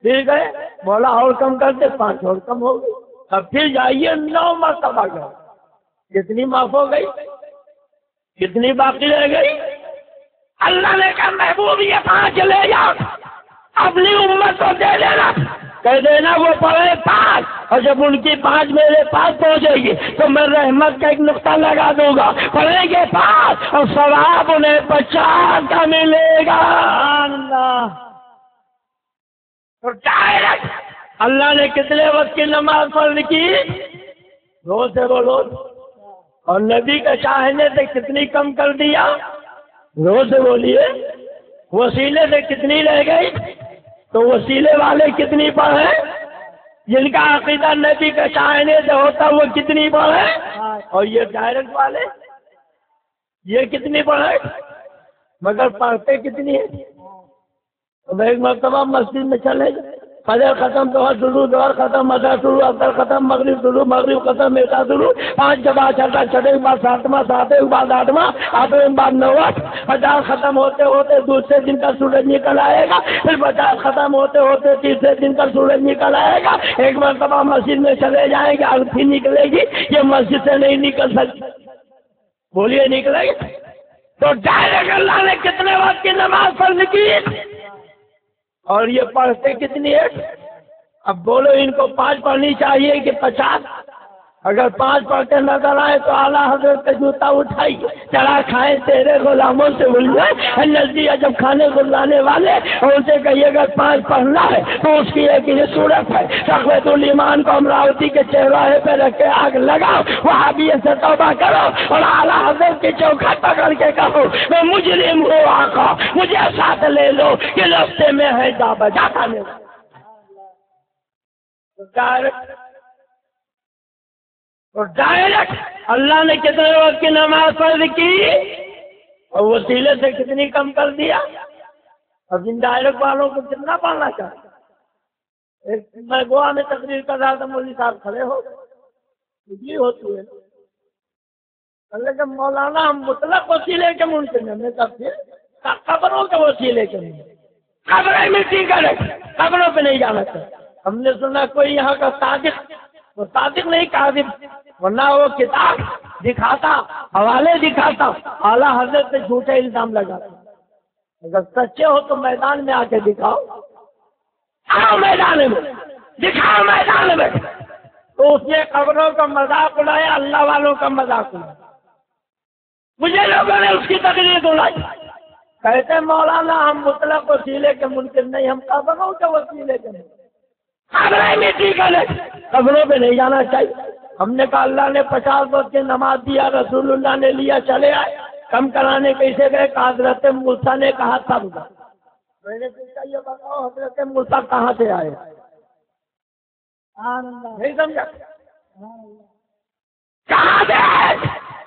پھر گئے مولا اور کم کرتے 5 اور کم ہو گئی. اب پھر جائیے 9 مرتبہ گئے. کتنی معاف ہو گئی؟ کتنی باقی رہ گئی؟ اللہ نے کہا محبوب یہ 5 لے جاؤ اپنی امت کو دے دینا. کہہ دینا وہ پڑھے 5 اور جب ان کی 5 میرے پاس پہنچے گی تو میں رحمت کا ایک نقطہ لگا دوں گا. پڑھیں گے 5 اور ثواب انہیں 50 کا ملے گا. اور ڈائریکٹ اللہ نے کتنے وقت کی نماز فرض کی؟ 2 سے بولو. اور نبی کے چاہنے سے کتنی کم کر دیا؟ 2 سے بولیے. وسیلے سے کتنی رہ گئی؟ تو وسیلے والے کتنی پڑھے؟ جن کا عقیدہ نبی کے چاہنے سے ہوتا وہ کتنی پڑھے؟ اور یہ ڈائریکٹ والے یہ کتنی پڑھے؟ مگر پڑھتے کتنی ہے؟ اب ایک مرتبہ مسجد میں چلے گئے. فجر ختم تو شروع دور ختم اثر شروع اثر ختم مغرب شروع مغرب ختم عشاء شروع 5 کے بعد 6 6 کے بعد 7واں 7 کے بعد 8واں 8 کے بعد 9واں 50 ختم ہوتے ہوتے دوسرے دن کا سورج نکل آئے گا. پھر 50 ختم ہوتے ہوتے تیسرے دن کا سورج نکل آئے گا. ایک مرتبہ مسجد میں چلے جائیں گے الفی نکلے گی. یہ مسجد سے نہیں نکل سکتی. بولیے نکلے گی. تو ڈائریکٹ اللہ نے کتنے وقت کی نماز فرض کی اور یہ پڑھتے کتنی ہے؟ اب بولو ان کو 5 پڑھنی چاہیے کہ 50؟ اگر 5 پڑھتے نظر آئے تو اعلیٰ حضرت کا جوتا اٹھائی چڑھا کھائے تیرے غلاموں سے بھول گئے نزدیک جب کھانے کو لانے والے اور اسے کہیے اگر 5 پڑھنا ہے تو اس کی ایک یہ صورت ہے تقویت الایمان کو امراوتی کے چہراہے پہ رکھ کے آگ لگاؤ وہابیت سے توبہ کرو اور اعلیٰ حضرت کی چوکھٹ پکڑ کے کہو میں مجرم ہوں آقا مجھے ساتھ لے لو کہ راستے میں ہے جا بجاتا نہیں. اور ڈائریکٹ اللہ نے کتنے وقت کی نماز فرض کی اور وسیلے سے کتنی کم کر دیا. اب ان ڈائریکٹ والوں کو کتنا پڑھنا چاہیے؟ میں گوا میں تقریر کر رہا تھا مولوی صاحب کھڑے ہو گئے ہوتی ہے لیکن مولانا ہم مطلق وسیلے کے منکر ہیں. میں کب پھر قبروں کے وسیلے کے منکر قبریں مٹی کرے قبروں پہ نہیں جانا چاہیے. ہم نے سنا کوئی یہاں کا صادق وہ صادق نہیں کاذب ورنہ وہ کتاب دکھاتا حوالے دکھاتا اعلیٰ حضرت سے جھوٹے الزام لگاتا. اگر سچے ہو تو میدان میں آ کے دکھاؤ. آؤ میدان میں دکھاؤ میدان میں. تو اس نے قبروں کا مذاق اڑایا اللہ والوں کا مذاق اڑایا. مجھے لوگوں نے اس کی تقریر اڑائی. کہتے مولانا ہم مطلق وسیلے کے منکر نہیں ہم قبروں کے وسیلے کے نہیں. قبروں پہ نہیں جانا چاہیے. ہم نے کہا اللہ نے 50 وقت کی نماز دیا رسول اللہ نے لیا چلے آئے. کم کرانے کیسے گئے؟ حضرت موسیٰ نے کہا تب. میں نے پوچھا یہ بتاؤ حضرت موسیٰ کہاں سے آئے؟ نہیں سمجھا کہاں سے آئے؟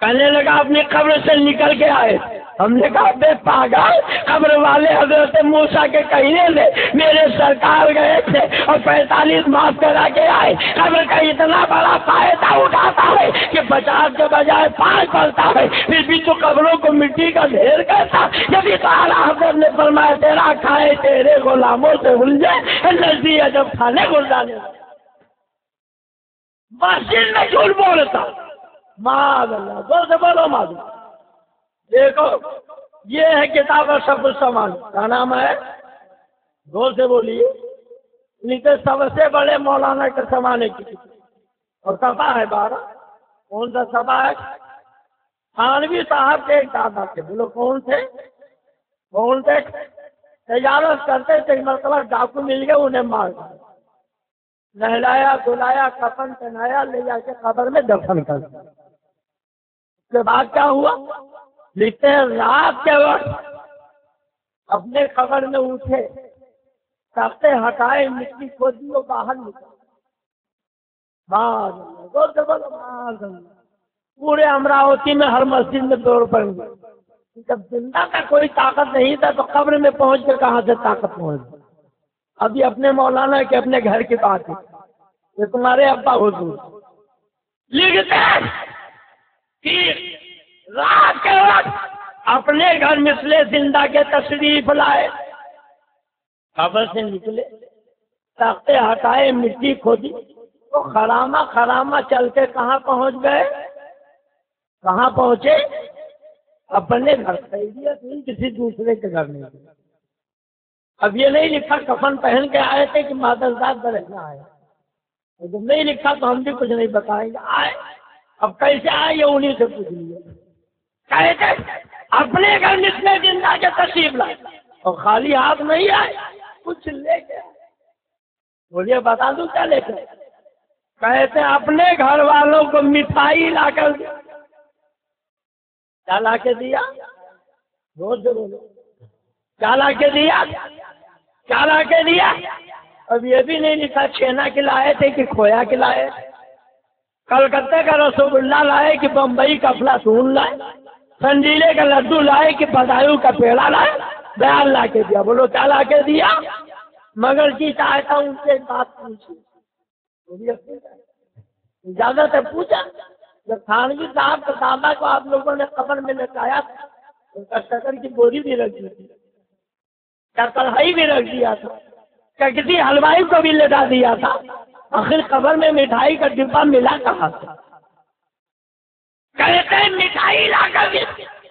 کہنے لگا اپنی قبر سے نکل کے آئے. ہم نے کہا بے پاگل قبر والے حضرت موسیٰ کے کہنے سے میرے سرکار گئے تھے اور 45 معاف کرا کے آئے. قبر کا اتنا بڑا فائدہ اٹھاتا ہے کہ 50 کے بجائے 5 پڑتا ہے پھر بھی تو قبروں کو مٹی کا ڈھیر کرتا. جبھی تو اعلیٰ حضرت نے فرمایا تیرا کھائے تیرے غلاموں سے الجھے نزدیک جب کھانے کو لانے مسجد میں جھوٹ بولتا. معاذ اللہ زور سے بولو معاذ. دیکھو یہ ہے کتاب شب السمان، کیا نام ہے؟ زور سے بولیے۔ نیچے سب سے بڑے مولانا کے زمانے کی اور صفحہ ہے 12۔ کون سا صفحہ ہے؟ تھانوی صاحب کے ایک دادا تھے، بولو کون تھے؟ کون تھے؟ تجارت کرتے تھے، مرتبہ ڈاکو مل گئے، انہیں مار دیا، نہلایا دھلایا کفن پہنایا، لے جا کے قبر میں دفن کر دیا۔ اس کے بعد کیا ہوا؟ لکھتے ہیں رات کے وقت اپنے قبر میں اٹھے، تختے ہٹائے، مٹی کھودی اور باہر نکلا۔ پورے امراوتی میں ہر مسجد میں دوڑ پڑ گئی۔ جب زندہ کا کوئی طاقت نہیں تھا تو قبر میں پہنچ کر کہاں سے طاقت پہنچ گئی؟ ابھی اپنے مولانا کے اپنے گھر کی بات ہے، یہ تمہارے ابا حضور لکھتے ہیں کہ رات کے وقت اپنے گھر مثل زندہ کے تشریف لائے، قبر سے نکلے، تختے ہٹائے، مٹی کھودی، تو خرامہ چل کے کہاں پہنچ گئے؟ کہاں پہنچے؟ اپنے گھر، خیریت نہیں کسی دوسرے کے گھر میں۔ اب یہ نہیں لکھا کفن پہن کے آئے تھے کہ مادرزاد برہنا آئے، جب نہیں لکھا تو ہم بھی کچھ نہیں بتائیں گے، آئے۔ اب کیسے آئے یہ انہیں سے پوچھ لیے۔ کہتے اپنے گھر مثل زندہ کے تشریف لائے اور خالی ہاتھ نہیں آئے، کچھ لے کے آئے۔ بولیے بتا دوں کیا لے کے؟ کہتے اپنے گھر والوں کو مٹھائی لا کر دیا۔ کیا لا کے دیا؟ روز بولو، کیا لا کے دیا؟ کیا لا کے دیا؟ اب یہ بھی نہیں لکھا چھینا کھلائے تھے کہ کھویا کھلائے، کلکتے کا رسگلہ لائے کہ بمبئی کا فلاطون لائے، سنجیلے کا لڈو لائے کہ بدایوں کا پیڑا لائے، بیان لا کے دیا۔ بولو کیا لا کے دیا؟ مگر جی چاہتا ہوں ان سے ایک بات پوچھی، اجازت ہے پوچھا؟ جب تھانوی صاحب کے دادا کو آپ لوگوں نے قبر میں لٹایا تھا، ان کا شکر کی بوری بھی رکھ دی تھی، کیا کڑھائی بھی رکھ دیا تھا، کیا کسی حلوائی کو بھی لٹا دیا تھا؟ آخر قبر میں مٹھائی کا ڈبہ ملا کہاں تھا؟ کہتے ہیں مٹھائی لا کر دی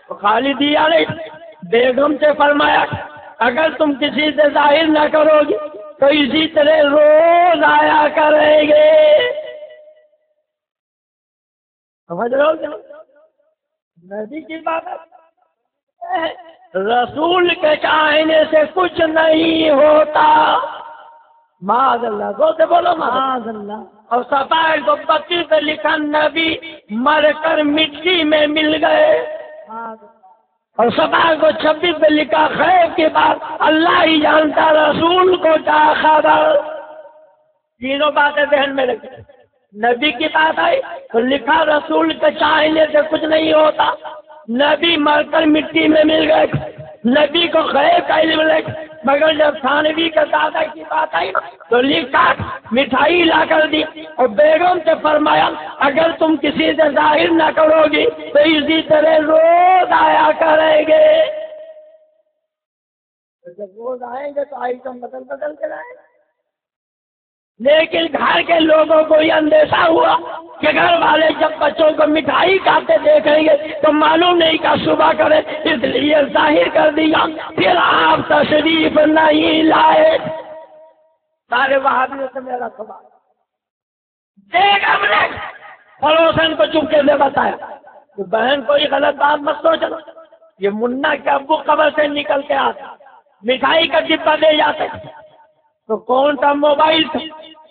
تو خالی دیا نہیں، بیگم سے فرمایا اگر تم کسی سے ظاہر نہ کرو گی تو اسی طرح روز آیا کریں گے۔ سمجھ رہے ہو کیا؟ نبی کی بات ہے، رسول کے چاہنے سے کچھ نہیں ہوتا۔ معاذ اللہ، گو سے بولو معاذ اللہ۔ اور صفحہ 132 پہ لکھا نبی مر کر مٹی میں مل گئے، اور صفحہ 126 پہ لکھا خیر کی بات اللہ ہی جانتا، رسول کو کیا خبر۔ تینوں باتیں ذہن میں رکھیں۔ نبی کی بات آئی تو لکھا رسول کے چاہنے سے کچھ نہیں ہوتا، نبی مر کر مٹی میں مل گئے، نبی کو غیب کا علم لے، مگر جب تھانوی کے دادا کی بات آئی تو لکھا مٹھائی لا کر دی اور بیگم سے فرمایا اگر تم کسی سے ظاہر نہ کرو گی تو اسی طرح روز آیا کریں گے۔ جب روز آئیں گے تو آئٹم بدل کے لائیں گے، لیکن گھر کے لوگوں کو یہ اندیشہ ہوا کہ گھر والے جب بچوں کو مٹھائی کھاتے دیکھیں گے تو معلوم نہیں کیا صبح کرے، اس لیے ظاہر کر دیا، پھر آپ تشریف نہیں لائے۔ سارے وہابیوں سے میرا سوال، ایک ہم نے پڑوسن کو چپکے سے بتایا کہ بہن کوئی غلط بات مت سوچنا، یہ منا کے ابو قبر سے نکل کے آتا، مٹھائی کا ڈبہ دے جاتے تو کون سا موبائل تھا،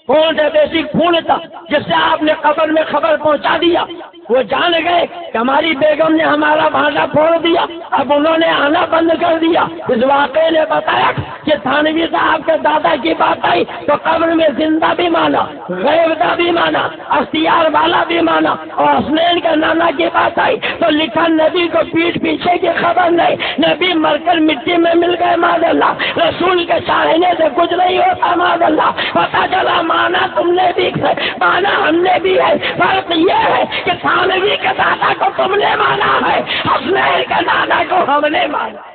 کون سا بیسک فون تھا جس سے آپ نے قبر میں خبر پہنچا دیا؟ وہ جان گئے کہ ہماری بیگم نے ہمارا بھانڈا پھوڑ دیا، اب انہوں نے آنا بند کر دیا۔ اس واقعے نے بتایا کہ تھانوی صاحب کے دادا کی بات آئی تو قبر میں زندہ بھی مانا، غیب کا بھی مانا، اختیار والا بھی مانا، اور حسنین کے نانا کی بات آئی تو لکھا نبی کو پیٹھ پیچھے کی خبر نہیں، نبی مر کر مٹی میں مل گئے معاذ اللہ، رسول کے چاہنے سے کچھ نہیں ہوتا معاذ اللہ۔ پتا چلا مانا تم نے بھی ہے، مانا ہم نے بھی ہے، فرق یہ ہے کہ تھانوی کے دادا کو تم نے مانا ہے، حسنین کے دادا کو ہم نے مانا۔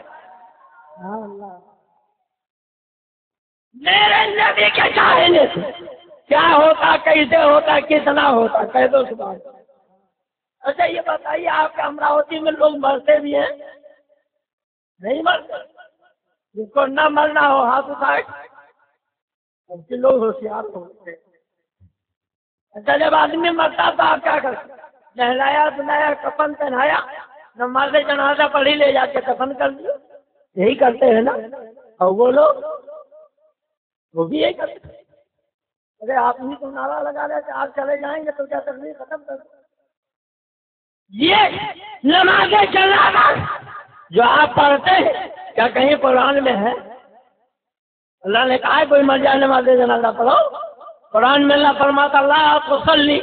میرے نبی کے چاہنے سے کیا ہوتا، کیسے ہوتا، کتنا ہوتا، کہہ دو سبحان اللہ۔ اچھا یہ بتائیے آپ کے امراوتی میں لوگ مرتے بھی ہیں؟ نہیں مرتے؟ جس کو نہ مرنا ہو ہاتھ اٹھائے، اب کے لوگ ہوشیار ہوتے ہیں۔ اچھا جب آدمی مرتا تو آپ کیا کرتے؟ نہلایا دھلایا کفن پہنایا، نماز جنازہ پڑھی لے جا کے کفن کر دیا، یہی کرتے ہیں نا؟ اور وہ لوگ وہ بھی یہی کرتے ہیں۔ ارے آپ نہیں تو نعرہ لگا رہے کہ آپ چلے جائیں گے تو کیا تقریر ختم کر دیں؟ یہ نماز جنازہ جو آپ پڑھتے ہیں کیا کہیں قرآن میں ہے؟ اللہ نے کہا ہے کوئی مر جائے نماز جنازہ پڑھو؟ قرآن میں اللہ فرماتا اللہ تصلی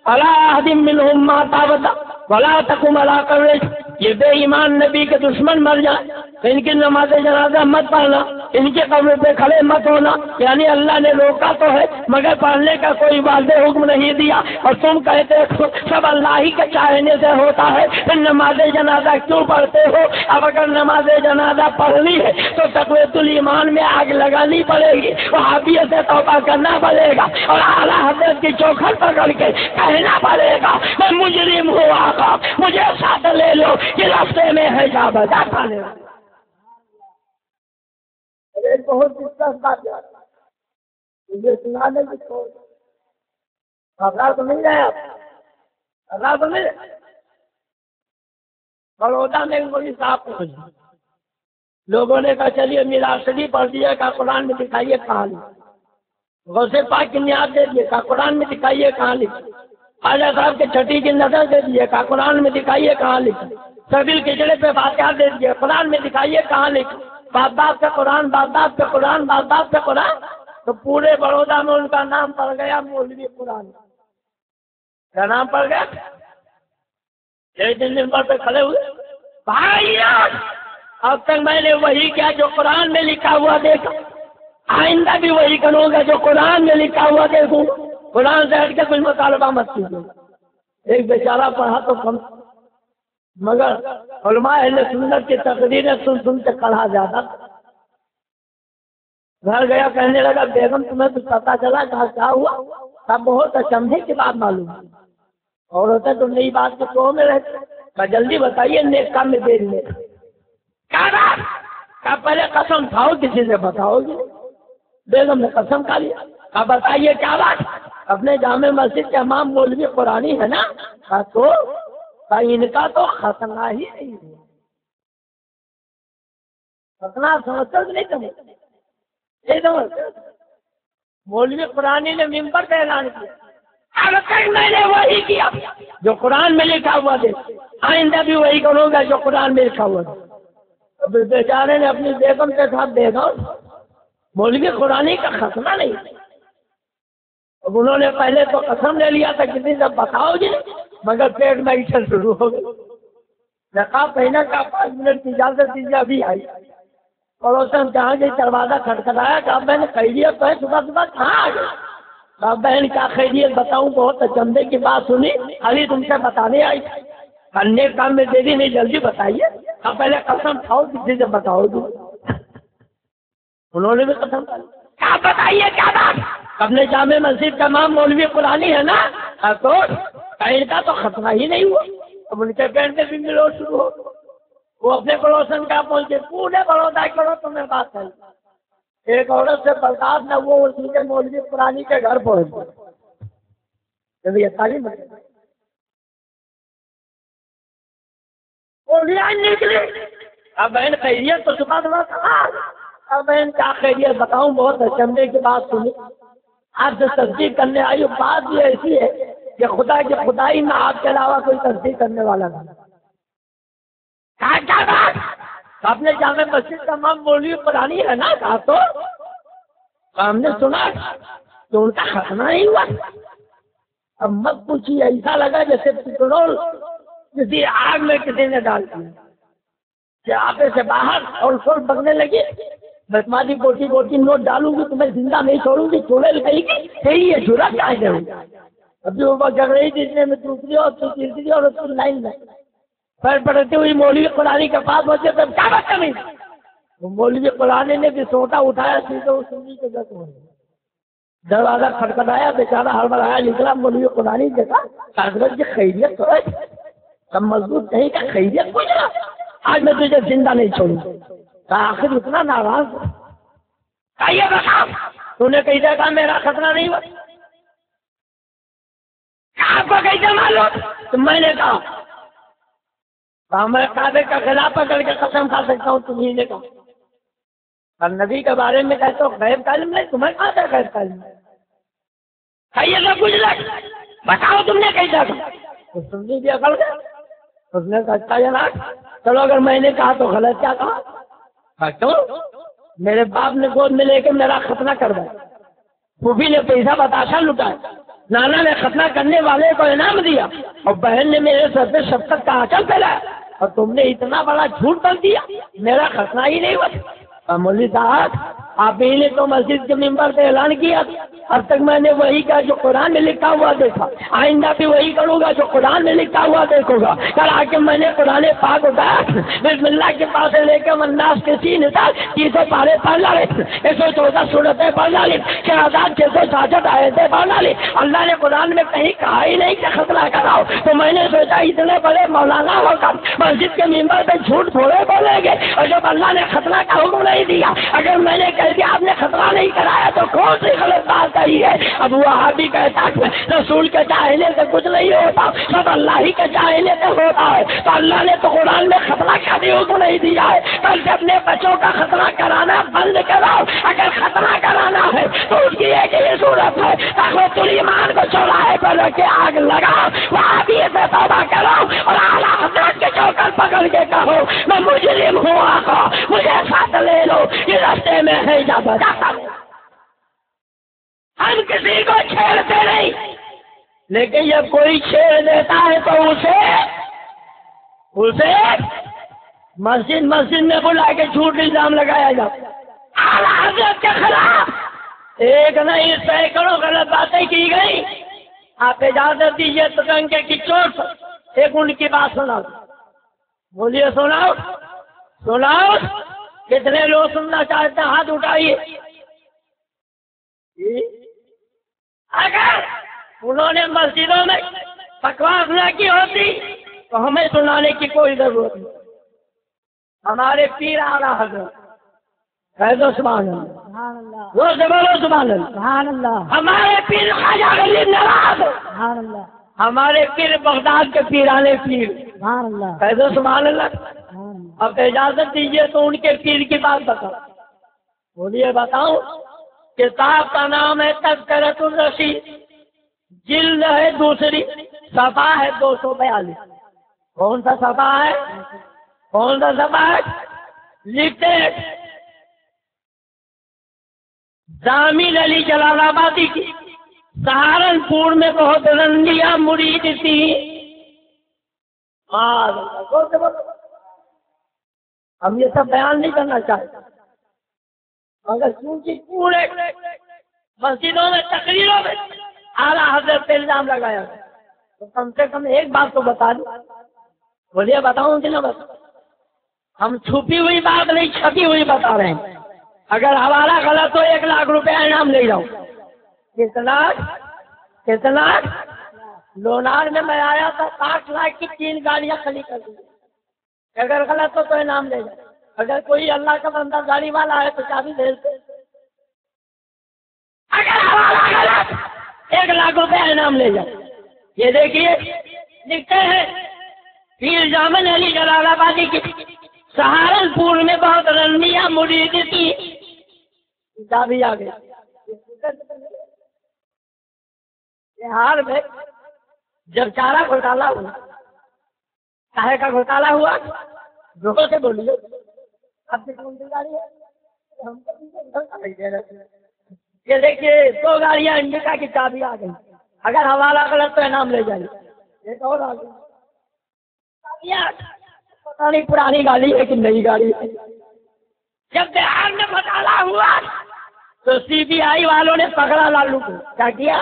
علی احد منهم مات ابدا ولا تقم علی قبره، یہ بے ایمان نبی کے دشمن مر جائے تو ان کی نماز جنازہ مت پڑھنا، ان کے قبر پہ کھڑے مت ہونا، یعنی اللہ نے روکا تو ہے مگر پڑھنے کا کوئی واضح حکم نہیں دیا، اور تم کہتے ہو سب اللہ ہی کے چاہنے سے ہوتا ہے، پھر نماز جنازہ کیوں پڑھتے ہو؟ اب اگر نماز جنازہ پڑھنی ہے تو تقویۃ الایمان میں آگ لگانی پڑے گی، وہابیت سے توبہ کرنا پڑے گا، اور اعلیٰ حضرت کی چوکھٹ پکڑ کے کہنا پڑے گا میں مجرم ہوں آقا، مجھے ساتھ لے لو، یہ راستے میں ہے جا بجا کھانے والا۔ بہت دلچسپ بات ہے، مجھے سنانے کی چھوڑ خبر تو نہیں رہے آپ، خبر تو نہیں رہے۔ بڑودا میں کوئی صاحب پہنچ، لوگوں نے کہا چلیے میراث شریف پڑھ دیا، کہا قرآن میں دکھائیے کہاں لکھا، غوث پاک کی نیاد دے دیے، کہا قرآن میں دکھائیے کہاں لکھا، خواجہ صاحب کے چھٹی کی نظر دے دیے، کہا قرآن میں دکھائیے کہاں لکھا، سبیل کچڑے پہ فاتحہ دے دیے، قرآن میں دکھائیے کہاں لکھا، باپ باپ پہ قرآن، باپ باپ پہ قرآن، باپ باپ پہ قرآن، تو پورے بڑودا میں ان کا نام پڑ گیا مولوی قرآن۔ کیا نام پڑ گیا؟ ایک دن ممبر پہ کھڑے ہوئے، بھائی اب تک میں نے وہی کیا جو قرآن میں لکھا ہوا دیکھا، آئندہ بھی وہی کروں گا جو قرآن میں لکھا ہوا دیکھوں، قرآن سے ہٹ کے کوئی مطالبہ مت کیجیے۔ ایک بیچارہ پڑھا تو کم، مگر علماء اہل سنت کی تقریریں سن سن کے پڑھا جاتا، گھر گیا کہنے لگا بیگم تمہیں کچھ پتا چلا؟ کہا کیا ہوا؟ کہا بہت اچنبھے کی بات معلوم ہے، اور ہوتا تو نئی بات کے تو میں رہتے، کہا جلدی بتائیے نیک کام میں دیر لے، کہا پہلے قسم کھاؤ کسی سے بتاؤ گی؟ بیگم نے قسم کھا لیا، کہا بتائیے کیا بات؟ اپنے جامع مسجد کے امام مولوی قرآنی ہے نا؟ کہا تو ان کا تو ختنہ ہی نہیں ہے، ختنہ سمجھتے نہیں سمجھتے، مولوی قرآنی نے ممبر پہ اعلان کیا اب تک میں نے وہی کیا جو قرآن میں لکھا ہوا تھا، آئندہ بھی وہی کروں گا جو قرآن میں لکھا ہوا تھا۔ اب بیچارے نے اپنی بیگم کے ساتھ دیکھا مولوی قرآنی کا ختنہ نہیں، اب انہوں نے پہلے تو قسم لے لیا تھا کسی سے بتاؤ گے، مگر پیٹ میں ایچھن شروع ہو گئی، نقاب پہنا کا 5 منٹ کی اجازت دیجیے ابھی آئی، پڑوسن جہاں گئی دروازہ کھٹکھٹایا، کہا بہن خیریت تو ہے، صبح صبح کہاں آ گئی؟ کہا بہن کیا خیریت بتاؤں، بہت اچنبھے کی بات سنی، خالی تم سے بتانے آئی، کرنے کام میں دیری نہیں، جلدی بتائیے، اب پہلے قسم کھاؤ کسی سے بتاؤ گی۔ انہوں نے بھی قسم کہا بتائیے کیا بات؟ اپنے جامع مسجد کا امام مولوی قرآنی ہے نا؟ تو ان کا تو ختنہ ہی نہیں ہوا۔ اب ان کے بہن سے بھی ملو شروع ہو، وہ اپنے پڑوسن کا پہنچے، پورے بڑودا کرو تمہیں بات کر، ایک عورت سے برداشت نہ وہ اسی کے مولوی قرآنی کے گھر پہنچ گئے، یہ تعلیم ہے۔ نکلے اب بہن خیریت تو صبح صبح کہاں؟ اب بہن کیا خیریت بتاؤں، بہت اچنبھے کی بات سنی، آپ سے تصدیق کرنے آئی، بات یہ ایسی ہے کہ خدا کی خدائی میں آپ کے علاوہ کوئی تصدیق کرنے والا نہیں۔ کیا بات؟ اپنے جامع مسجد کا امام مولوی قرآنی ہے نا؟ کہا تو ہم نے سنا کہ ان کا ختنہ نہیں ہوا۔ اب مت پوچھیے، ایسا لگا جیسے پٹرول کسی آگ میں کسی نے ڈال دیا کہ آپے سے باہر اور سور بگنے لگی، میں تمہاری بوٹی بوٹی نوٹ ڈالوں گی، تمہیں زندہ نہیں چھوڑوں گی، چولہے لگے گی، یہی یہ جرات آئے گئے۔ ابھی وہ جگ رہی تھی، اس میں دوسری اور تیسری اور اس کی لائن میں پیر پڑتی ہوئی مولوی قرآنی کے پاس پہنچے تو کیا بات کرنی؟ مولوی قرآنی نے بھی سوٹا اٹھایا، سیدھے وہ سنی کے جگہ ہو دروازہ کھٹکھٹایا، بیچارہ ہڑبڑایا نکلا، مولوی قرآنی دیکھا حضرت کی خیریت تو ہے، سب مضبوط کہیں کا خیریت پوچھنا، آج میں تجھے زندہ نہیں چھوڑوں گا۔ آخر اتنا ناراض یہ بتا تو نے کہی کہا میرا خطرہ نہیں ہوا، آپ کو کیسے معلوم؟ تو میں نے کہا میں کعبے کا خلاف پکڑ کے قسم کھا سکتا ہوں، تمہیں نے کہا اور نبی کے بارے میں کہتے ہو غیب کا علم نہیں، تمہیں کہاں تھا غیب کا علم؟ یہ سب کچھ لگ بتاؤ تم نے کیسا کہا؟ تم نے بھی عقل ہے، اس نے کہا اچھا جناب چلو اگر میں نے کہا تو غلط کیا کہا؟ کیوں؟ میرے باپ نے گود میں لے کے میرا ختنہ کروایا، پھوپھی نے پیسہ بتاشا لٹایا، نانا نے ختنہ کرنے والے کو انعام دیا، اور بہن نے میرے سر پہ شفقت کا آنچل پھیلایا، اور تم نے اتنا بڑا جھوٹ بول دیا، میرا ختنہ ہی نہیں ہوا۔ مولوی صاحب آپ ہی نے تو مسجد کے ممبر سے اعلان کیا، اب تک میں نے وہی کہا جو قرآن میں لکھا ہوا دیکھا، آئندہ بھی وہی کروں گا جو قرآن میں لکھا ہوا دیکھوں گا۔ کل آ کے میں نے قرآن پاک اٹھایا، بسم اللہ کے پاس سے لے کے والناس کے 3 300 پارے پڑھ ڈالے، 114 سورتیں پڑھ ڈالی، 6,666 آیتیں پڑھ ڈالی۔ اللہ نے قرآن میں کہیں کہا ہی نہیں کہ ختنہ کراؤ، تو میں نے سوچا اتنے بڑے مولانا ہو کر مسجد کے ممبر پہ جھوٹ تھوڑے بولیں گے، اور جب اللہ نے ختنہ کا حکم نہیں دیا، اگر میں نے کہہ دیا آپ نے خطرہ نہیں کرایا تو کون سی غلط بات کہی ہے؟ اب وہابی کہتا ہے رسول کے چاہنے سے کچھ نہیں ہوتا، سب اللہ ہی کے چاہنے سے ہوتا ہے، تو اللہ نے تو قرآن میں خطرہ کرنے کو نہیں دیا ہے، کل سے اپنے بچوں کا خطرہ کرانا بند کراؤ، اگر خطرہ کرانا ہے تو اس کی ایک ہی صورت ہے، تاخت الایمان کو چوراہے پر رکھ کے آگ لگاؤ، وہابی سے توبہ کرو اور اعلیٰ حضرت کے چوکر پکڑ کے کہو میں مجرم ہوں، آقا مجھے ساتھ لے لو، یہ راستے میں ہے اجازت۔ ہم کسی کو چھیڑتے نہیں، لیکن جب کوئی چھیڑ دیتا ہے تو اسے مسجد میں بلا کے جھوٹ الزام لگایا جاتا، اعلیٰ حضرت کے خلاف ایک نہیں سینکڑوں غلط باتیں کی گئی۔ آپ اجازت دیجیے ترنگے کی چوٹ پر ایک ان کی بات سناؤ، بولیے سناؤ، کتنے لوگ سننا چاہتے ہیں ہاتھ اٹھائیے۔ اگر انہوں نے مسجدوں میں بکواس نہ کی ہوتی تو ہمیں سنانے کی کوئی ضرورت نہیں۔ ہمارے پیر اعلیٰ حضرت کہہ دو سبحان اللہ، وہ سے بولو سبحان اللہ، ہمارے پیر خواجہ غریب نواز، ہمارے پیر بغداد کے پیرانے پیر، کہہ دو سبحان اللہ۔ اب اجازت دیجیے تو ان کے پیر کی بات بتاؤ، بولیے بتاؤ۔ کتاب کا نام ہے تذکرۃ الرشید، جلد ہے 2، صفحہ ہے 242۔ کون سا صفحہ ہے؟ لکھتے ہیں ضامن علی جلال آبادی کی سہارنپور میں بہت رنگیا مرید تھی۔ ہم یہ سب بیان نہیں کرنا چاہتے، مگر چونکہ پورے مسجدوں میں تقریروں میں اعلیٰ حضرت پہ الزام لگایا تو کم سے کم ایک بات تو بتا دوں، بولیے بتاؤں کہ نہ بتاؤں؟ ہم چھپی ہوئی بات نہیں، چھپی ہوئی بتا رہے ہیں۔ اگر حوالہ غلط تو 1 لاکھ روپے انعام لے جاؤ۔ کتنا لونار میں میں آیا تھا، 60 لاکھ کی 3 گاڑیاں خالی کر دی، اگر غلط ہو تو انعام لے جاؤ۔ اگر کوئی اللہ کا بندہ گاڑی والا ہے تو چابی دے دے، اگر حوالہ غلط 1 لاکھ روپے انعام لے جاؤ۔ یہ دیکھیے لکھتے ہیں پیر ضامن علی جلال آبادی کی سہارنپور میں بہت رنگیا مرید تھی، چابی آ گئی۔ بہار میں جب چارہ گھوٹالہ ہوا، کاہے کا گھوٹالہ ہوا؟ لوگوں سے بولیے آپ کی کون سی گاڑی ہے؟ یہ دیکھیے 2 گاڑیاں انڈیکا کی چابی آ گئی، اگر حوالہ غلط تو انعام لے جائیے۔ ایک اور آ گئی، پتہ نہیں پرانی گاڑی ہے کہ نئی گاڑی ہے۔ جب بہار میں گھوٹالہ ہوا تو CBI والوں نے پکڑا لالو کو، کیا کیا؟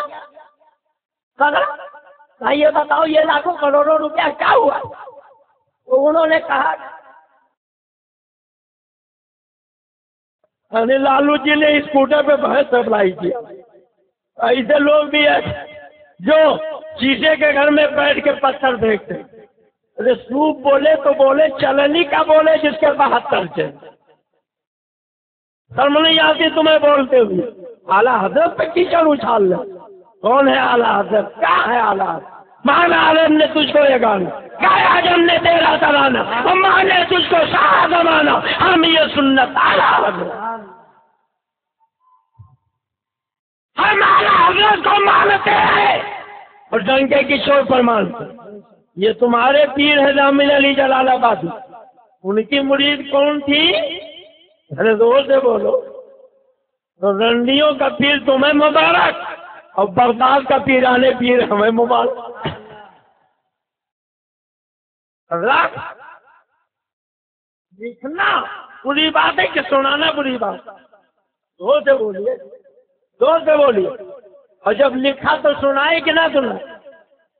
پکڑا۔ یہ بتاؤ یہ لاکھوں کروڑوں روپیہ کیا ہوا؟ تو انہوں نے کہا لالو جی نے اسکوٹر پہ بھینس سپلائی کیا۔ ایسے لوگ بھی ہیں جو شیشے کے گھر میں بیٹھ کے پتھر پھینکتے، ارے سوپ بولے تو بولے، چلنی کا بولے جس کے 72 چل۔ شرم نہیں آتی تمہیں بولتے ہوئے؟ اعلیٰ حضرت پہ کیچڑ اچھال لے۔ کون ہے اعلیٰ حضرت؟ کیا ہے اعلیٰ حضرت؟ مانا عالم نے تجھ کو یہ گانا گایا، اعظم نے تیرا ترانہ، اماں نے تجھ کو شاہ زمانہ، ہم یہ سنت اعلیٰ حضرت، ہم اعلیٰ حضرت کو مانتے ہیں اور ڈنکے کی چوٹ پر مانتے ہیں۔ یہ تمہارے پیر ہے جامع علی جلال آبادی، ان کی مرید کون تھی؟ ارے زور سے بولو۔ تو رنڈیوں کا پیر تمہیں مبارک اور بغداد کا پیرانے پیر ہمیں مبارک۔ لکھنا بری بات ہے کہ سنانا بری بات؟ زور سے بولیے، زور سے بولیے۔ اور جب لکھا تو سنائے کہ نہ سنائے؟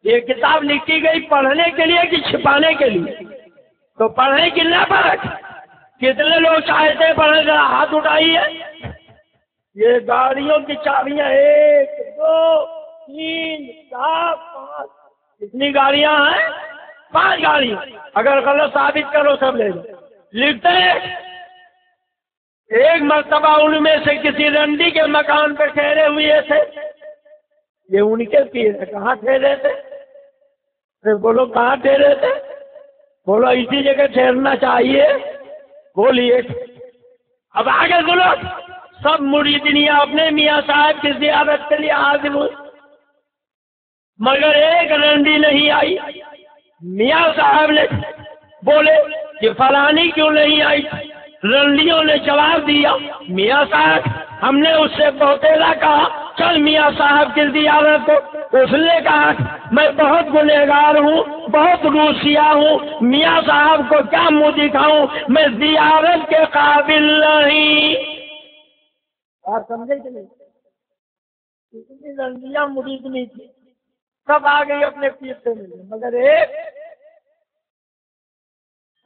یہ کتاب لکھی گئی پڑھنے کے لیے کہ چھپانے کے لیے؟ تو پڑھیں کہ نہ پڑھیں؟ کتنے لوگ چاہتے ہیں پڑھیں؟ ذرا ہاتھ اٹھائیے۔ یہ گاڑیوں کی چابیاں 1 2 3 4 5، کتنی گاڑیاں ہیں؟ 5 گاڑیاں۔ اگر غلط ثابت کرو سب لے لو۔ لکھتے ہیں ایک مرتبہ ان میں سے کسی رنڈی کے مکان پہ ٹھہرے ہوئے تھے، یہ ان کے پیر ہے۔ کہاں ٹھہرے تھے؟ بولو کہاں ٹھہرے تھے؟ بولو اسی جگہ ٹھہرنا چاہیے، بولیے۔ اب آگے سنو، سب مریدنیاں اپنے میاں صاحب کی زیارت کے لیے حاضر ہوئی، مگر ایک رنڈی نہیں آئی۔ میاں صاحب نے بولے کہ فلانی کیوں نہیں آئی؟ رنڈیوں نے جواب دیا، میاں صاحب ہم نے اس سے بہتیلا کہا چل میاں صاحب کی زیارت کو۔ اس نے کہا میں بہت گنہگار ہوں، بہت روسیا ہوں، میاں صاحب کو کیا منہ دکھاؤں، میں زیارت کے قابل نہیں۔ آپ سمجھے کہ نہیں؟ اتنی رنڈیاں مرید نہیں تھی، سب آ گئی اپنے پیر سے ملے، مگر ایک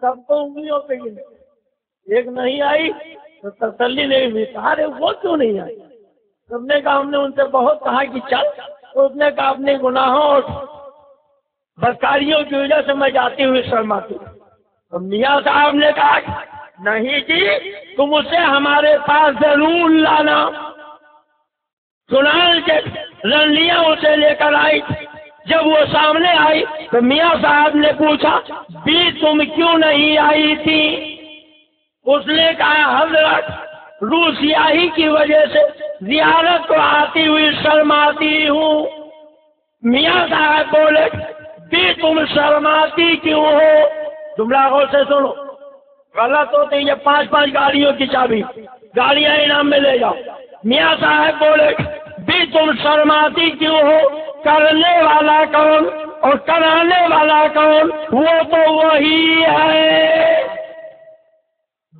سب کو انگلیوں پہ گنے، ایک نہیں آئی تو تسلی نہیں ہوئی۔ ارے وہ کیوں نہیں آئی؟ سب نے کہا ہم نے ان سے بہت کہا کہ چل، تو اس نے کہا اپنے گناہوں اور بدکاریوں کی وجہ سے میں جاتی ہوئی شرماتی ہوں۔ تو میاں صاحب نے کہا نہیں جی، تم اسے ہمارے پاس ضرور لانا۔ چنانچہ رنڈیاں اسے لے کر آئی۔ جب وہ سامنے آئی تو میاں صاحب نے پوچھا بھی تم کیوں نہیں آئی تھی؟ اس نے کہا حضرت روسیاہی کی وجہ سے زیارت کو آتی ہوئی شرماتی ہوں۔ میاں صاحب بولے بھی تم شرماتی کیوں ہو؟ جملہ غور سے سنو، غلط ہوتی یہ 5 گاڑیوں کی چابی، گاڑیاں انعام میں لے جاؤ۔ میاں صاحب بولے بھی تم شرماتی کیوں ہو؟ کرنے والا کون اور کرانے والا کون؟ وہ تو وہی ہے۔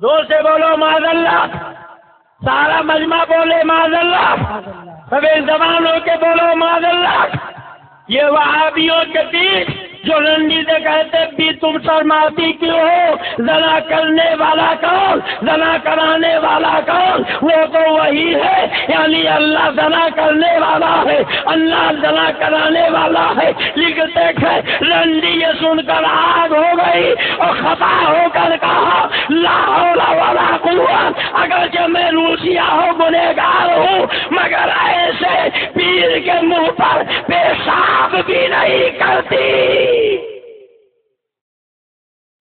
زور سے بولو معاذ اللہ، سارا مجمع بولے معاذ اللہ، سبھی زبان ہو کے بولو معاذ اللہ۔ یہ وہابیوں کے بیچ جو رنڈی سے کہتے بھی تم شرماتی کیوں ہو، زنا کرنے والا کون، زنا کرانے والا کون؟ وہ تو وہی ہے، یعنی اللہ زنا کرنے والا ہے، اللہ زنا کرانے والا ہے۔ لکھتے تھے رنڈی یہ سن کر آگ ہو گئی اور خطا ہو کر کہا لا حول ولا قوت، اگرچہ میں روسیا ہوں، گنہگار ہوں، مگر ایسے پیر کے منہ پر پیشاب بھی نہیں کرتی۔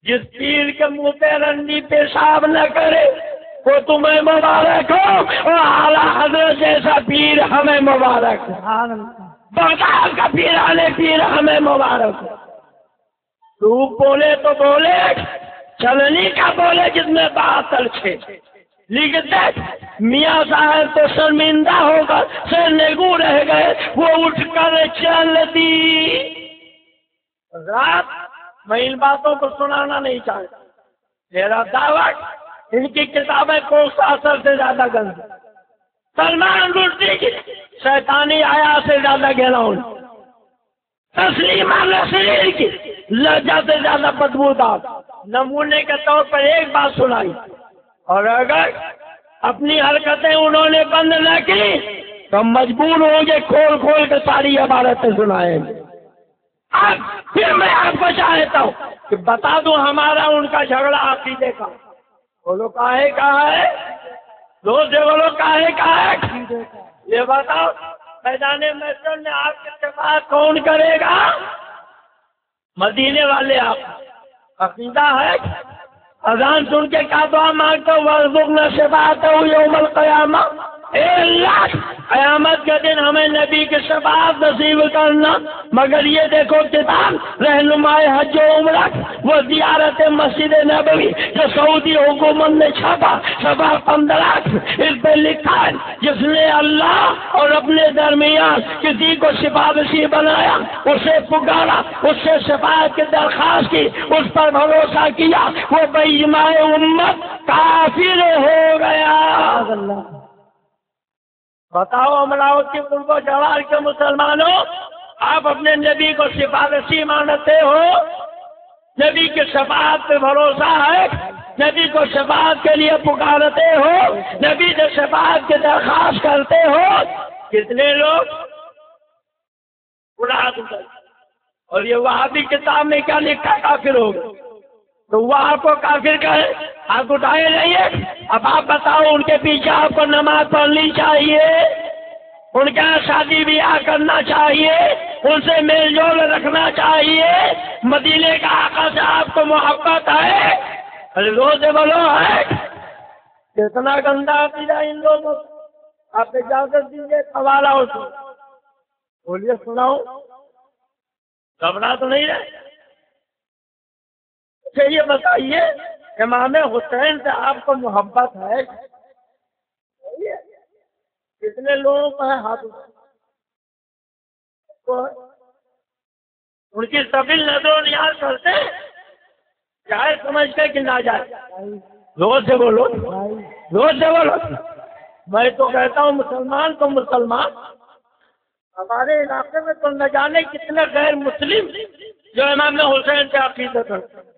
جس پیر کے منہ پہ رنڈی پیشاب نہ کرے وہ تمہیں مبارک ہو، اور اعلیٰ حضرت جیسا پیر ہمیں مبارک ہو، بغداد کا پیرانے پیر ہمیں مبارک ہو۔ تو بولے تو بولے، چلنی کا بولے جس میں 72 چھ۔ لکھتے میاں صاحب تو شرمندہ ہو کر سرنگو رہ گئے، وہ اٹھ کر چل دی۔ رات میں ان باتوں کو سنانا نہیں چاہتا، میرا دعوت ان کی کتابیں کوس اثر سے زیادہ گند، سلمان رشدی کی شیطانی آیا سے زیادہ گہراؤں، تسلیمہ نسرین کی لہجہ سے زیادہ بدبودار۔ نمونے کے طور پر ایک بات سنائی، اور اگر اپنی حرکتیں انہوں نے بند نہ کی تو مجبور ہوں گے کھول کھول کے ساری عبارتیں سنائیں گے۔ اب پھر میں آپ کو چاہتا ہوں کہ بتا دوں ہمارا ان کا جھگڑا عقیدے کا، بولو کاہے کا ہے، دو سے بولو کاہے کا ہے، یہ بتاؤ میدان محشر میں آپ کی شفاعت کون کرے گا؟ مدینے والے آپ عقیدہ ہے، اذان سن کے کیا دعا مانگتے ہو؟ وارزقنا شفاعتہ یوم القیامہ، اے اللہ قیامت کے دن ہمیں نبی کی شفاعت نصیب کرنا۔ مگر یہ دیکھو کتاب رہنمائے حج و عمرہ وہ زیارت مسجد نبوی جو سعودی حکومت نے چھاپا، صفحہ 15 اس پہ لکھا ہے جس نے اللہ اور اپنے درمیان کسی کو سفارشی بنایا، اسے پکارا، اس سے شفاعت کی درخواست کی، اس پر بھروسہ کیا، وہ باجماع امت کافر ہو گیا۔ بتاؤ امراوتی قرب و جوار کے مسلمانوں، آپ اپنے نبی کو سفارشی مانتے ہو؟ نبی کی شفاعت پہ بھروسہ ہے؟ نبی کو شفاعت کے لیے پکارتے ہو؟ نبی سے شفاعت کی درخواست کرتے ہو؟ کتنے لوگ اڑا دیں، اور یہ وہابی کتاب میں کیا لکھا؟ کافر ہو گئے، تو وہ آپ کو کافر کہے، آپ اٹھائے نہیں ہے۔ اب آپ بتاؤ ان کے پیچھے آپ کو نماز پڑھنی چاہیے، ان کا شادی بیاہ کرنا چاہیے، ان سے میل جول رکھنا چاہیے، مدینے کا آقا سے آپ کو محبت ہے؟ ارے روز سے بولو ہے، کتنا گندا عقیدہ ان لوگوں کا۔ آپ اجازت دیجیے حوالہ ہو تو بولیے، سناؤ، گھبرا تو نہیں رہے؟ یہ بتائیے امام حسین سے آپ کو محبت ہے؟ کتنے لوگوں کا ہے ہاتھ؟ ان کی سبھی نظر و نیاز کرتے ہیں، چاہے سمجھتے کہ نہ جائے؟ روز سے بولو، روز سے بولو۔ میں تو کہتا ہوں مسلمان تو مسلمان، ہمارے علاقے میں تو نہ جانے کتنے غیر مسلم جو امام حسین سے عقیدت کرتے ہیں۔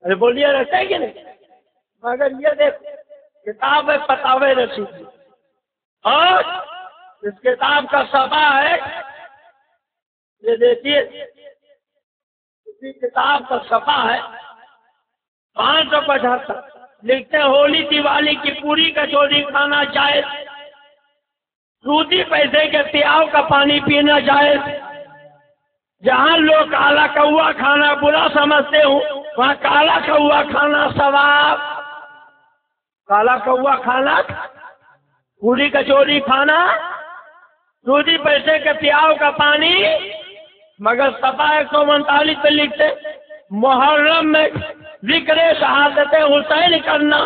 ارے بولیے رہتے کہ نہیں؟ مگر یہ دیکھ کتاب ہے فتاوی رشید، اور اس کتاب کا صفحہ ہے، یہ دیکھیے اسی کتاب کا صفحہ ہے 575، لکھتے ہیں ہولی دیوالی کی پوری کچوری کھانا جائز، سودی پیسے کے پیاؤ کا پانی پینا جائز، جہاں لوگ کالا کوا کھانا برا سمجھتے ہوں وہاں کالا کوا کھانا ثواب، کالا کوا کھانا، پوری کچوری کھانا، سودی پیسے کے پیاؤ کا پانی۔ مگر صفحہ 139 پہ لکھتے محرم میں ذکر شہادت حسین کرنا،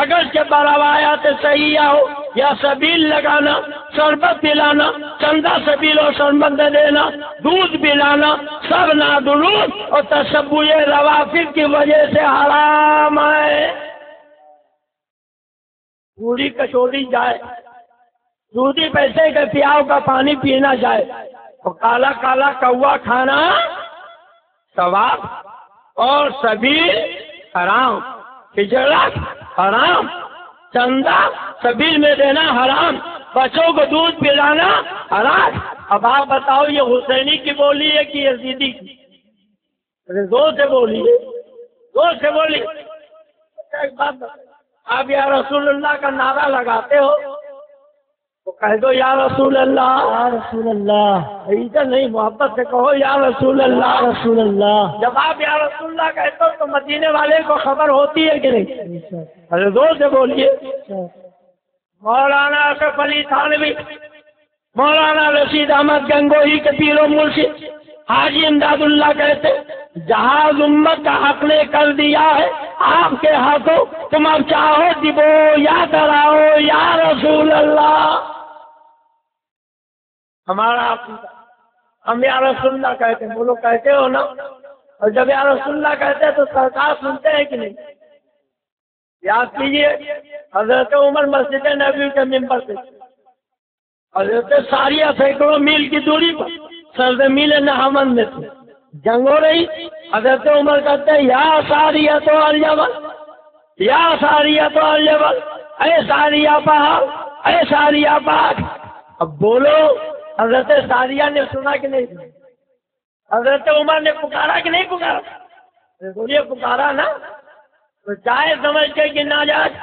اگر کے بروایات صحیحہ ہو یا سبیل لگانا، شربت پلانا، چندہ سبیل و شربت دینا، دودھ پلانا، سب نادرست اور تشبہ روافض کی وجہ سے حرام ہے۔ پوری کچوری جائے، سودی پیسے کے پیاؤ کا پانی پینا جائے، اور کالا کالا کوا کھانا ثواب، اور سبیل حرام، ہجرت حرام، چندہ سبیل میں دینا حرام، بچوں کو دودھ پلانا حرام۔ اب آپ بتاؤ یہ حسینی کی بولی ہے کہ یزیدی کی؟ زور سے بولیے، زور سے بولیے۔ ایک بات بتائیے، آپ یا رسول اللہ کا نعرہ لگاتے ہو تو کہہ دو یا رسول اللہ، یا رسول اللہ، ادھر نہیں، محبت سے کہو یا رسول اللہ، یا رسول اللہ۔ جب آپ یا رسول اللہ کہتے ہو تو مدینے والے کو خبر ہوتی ہے کہ نہیں؟ ارے زور سے بولیے۔ مولانا اشرف علی تھانوی، مولانا رشید احمد گنگوہی کے پیر و مرشد حاجی امداد اللہ کہتے جہاز امت کا حق نے کر دیا ہے آپ کے ہاتھوں، تم اب چاہو دیبو یا ڈراؤ یا رسول اللہ۔ ہمارا ہم یا رسول اللہ کہتے ہیں، وہ لوگ کہتے ہو نا، اور جب یا رسول اللہ کہتے ہیں تو سرکار سنتے ہیں کہ نہیں؟ یاد کیجیے حضرت عمر مسجد نبوی کے ممبر سے، حضرت ساریہ سینکڑوں میل کی دوری پر سرزمین نہمن میں تھے، جنگ ہو رہی، حضرت عمر کہتے ہیں یا ساریہ تو الجبل، یا ساریہ تو الجبل، اے ساریہ پہاڑ، اے ساریہ پہاڑ۔ اب بولو حضرت ساریہ نے سنا کہ نہیں؟ حضرت عمر نے پکارا کہ نہیں پکارا؟ بولیے پکارا نا، تو چاہے سمجھ کے کہ ناجائز،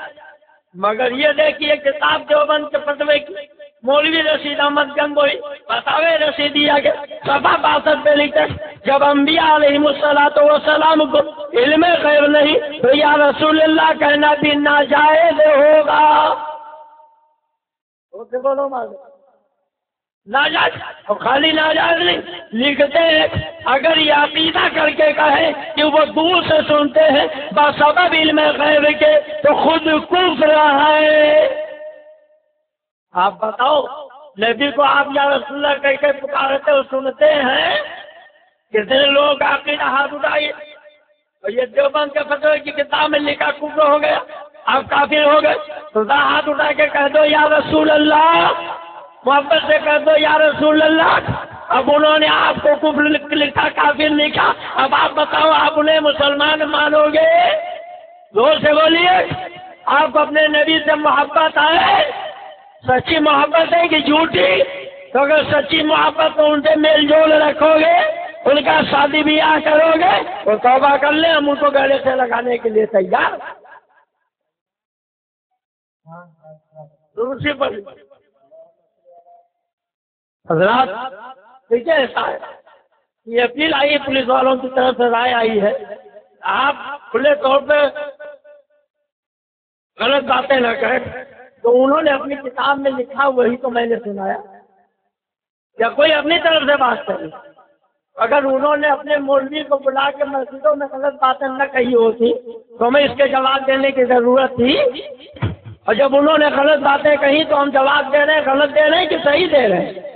مگر یہ دیکھیے کتاب دیوبند کے فتوے کی مولوی رشید احمد گنگوئی فتاوی رشیدیہ کے صفحہ 62 پہ لکھتے جب انبیاء علیہم السلام کو علم غیب نہیں تو یا رسول اللہ کہنا بھی ناجائز ہوگا۔ بولو ناجائز، اور خالی ناجائز نہیں، لکھتے ہیں اگر یہ عقیدہ کر کے کہے کہ وہ دور سے سنتے ہیں بسبب علم غیب کے تو خود کفر ہے۔ آپ بتاؤ، نبی کو آپ یا رسول اللہ کہہ کے پکارتے ہو سنتے ہیں؟ کتنے لوگ عقیدہ ہاتھ اٹھائیے، اور یہ دیوبند کے فتوے کی کتاب میں لکھا کفر ہو گیا، آپ کافر ہو گئے، تو ہاتھ اٹھا کے کہہ دو یا رسول اللہ، محبت سے کہہ دو یا رسول اللہ۔ اب انہوں نے آپ کو کفر لکھا، کافر لکھا، اب آپ بتاؤ آپ انہیں مسلمان مانو گے؟ زور سے بولیے، آپ کو اپنے نبی سے محبت ہے، سچی محبت ہے کہ جھوٹی؟ تو اگر سچی محبت تو ان سے میل جول رکھو گے، ان کا شادی بیاہ کرو گے، تو توبہ کر لیں، ہم ان کو گلے سے لگانے کے لیے تیار۔ دوسری پر حضرات ٹھیک ہے، ایسا ہے یہ اپیل آئی ہے پولیس والوں کی طرف سے، رائے آئی ہے آپ کھلے طور پہ غلط باتیں نہ کریں، تو انہوں نے اپنی کتاب میں لکھا وہی تو میں نے سنایا، یا کوئی اپنی طرف سے بات کرے۔ اگر انہوں نے اپنے مولوی کو بلا کے مسجدوں میں غلط باتیں نہ کہی ہوتی تو ہمیں اس کے جواب دینے کی ضرورت تھی، اور جب انہوں نے غلط باتیں کہی تو ہم جواب دے رہے ہیں، غلط دے رہے ہیں کہ صحیح دے رہے ہیں؟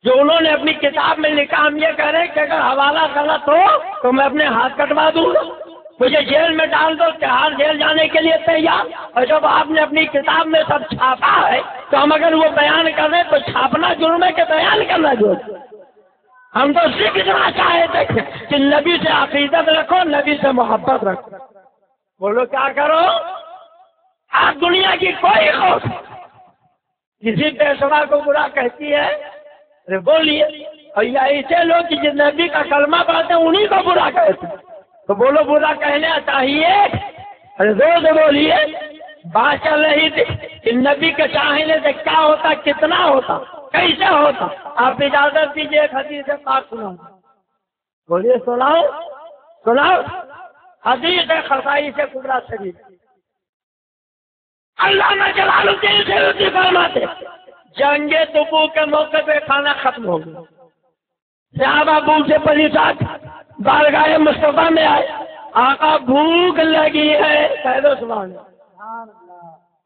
جو انہوں نے اپنی کتاب میں لکھا ہم یہ کہہ رہے ہیں کہ اگر حوالہ غلط ہو تو میں اپنے ہاتھ کٹوا دوں گا، مجھے جیل میں ڈال دو، تہاڑ جیل جانے کے لیے تیار۔ اور جب آپ نے اپنی کتاب میں سب چھاپا ہے تو ہم اگر وہ بیان کر رہے ہیں تو چھاپنا جرم ہے کہ بیان کرنا جرم؟ ہم تو صرف اتنا چاہے تھے کہ نبی سے عقیدت رکھو، نبی سے محبت رکھو۔ بولو کیا کرو؟ آپ دنیا کی کوئی خوف کسی پیشوا کو برا کہتی ہے، ارے بولیے، اور یا ایسے لوگ کہ جس نبی کا کلمہ پڑھتے ہیں انہیں کو برا کہتے ہیں، تو بولو برا کہنا چاہیے؟ ارے زور سے بولیے، بات چل رہی تھی کہ نبی کے چاہنے سے کیا ہوتا، کتنا ہوتا، کیسے ہوتا۔ آپ اجازت دیجیے ایک حدیث سے پاک سناؤ، بولیے سناؤ سناؤ۔ حدیث خصائص سے کبریٰ شریف، اللہ نے جلال الدین سیوطی فرماتے جنگ تبوک کے موقع پہ کھانا ختم ہو گیا، صحابہ بھوک سے پریشان بارگاہ مصطفیٰ میں آئے، آقا بھوک لگی ہے، کہہ دو سبحان اللہ۔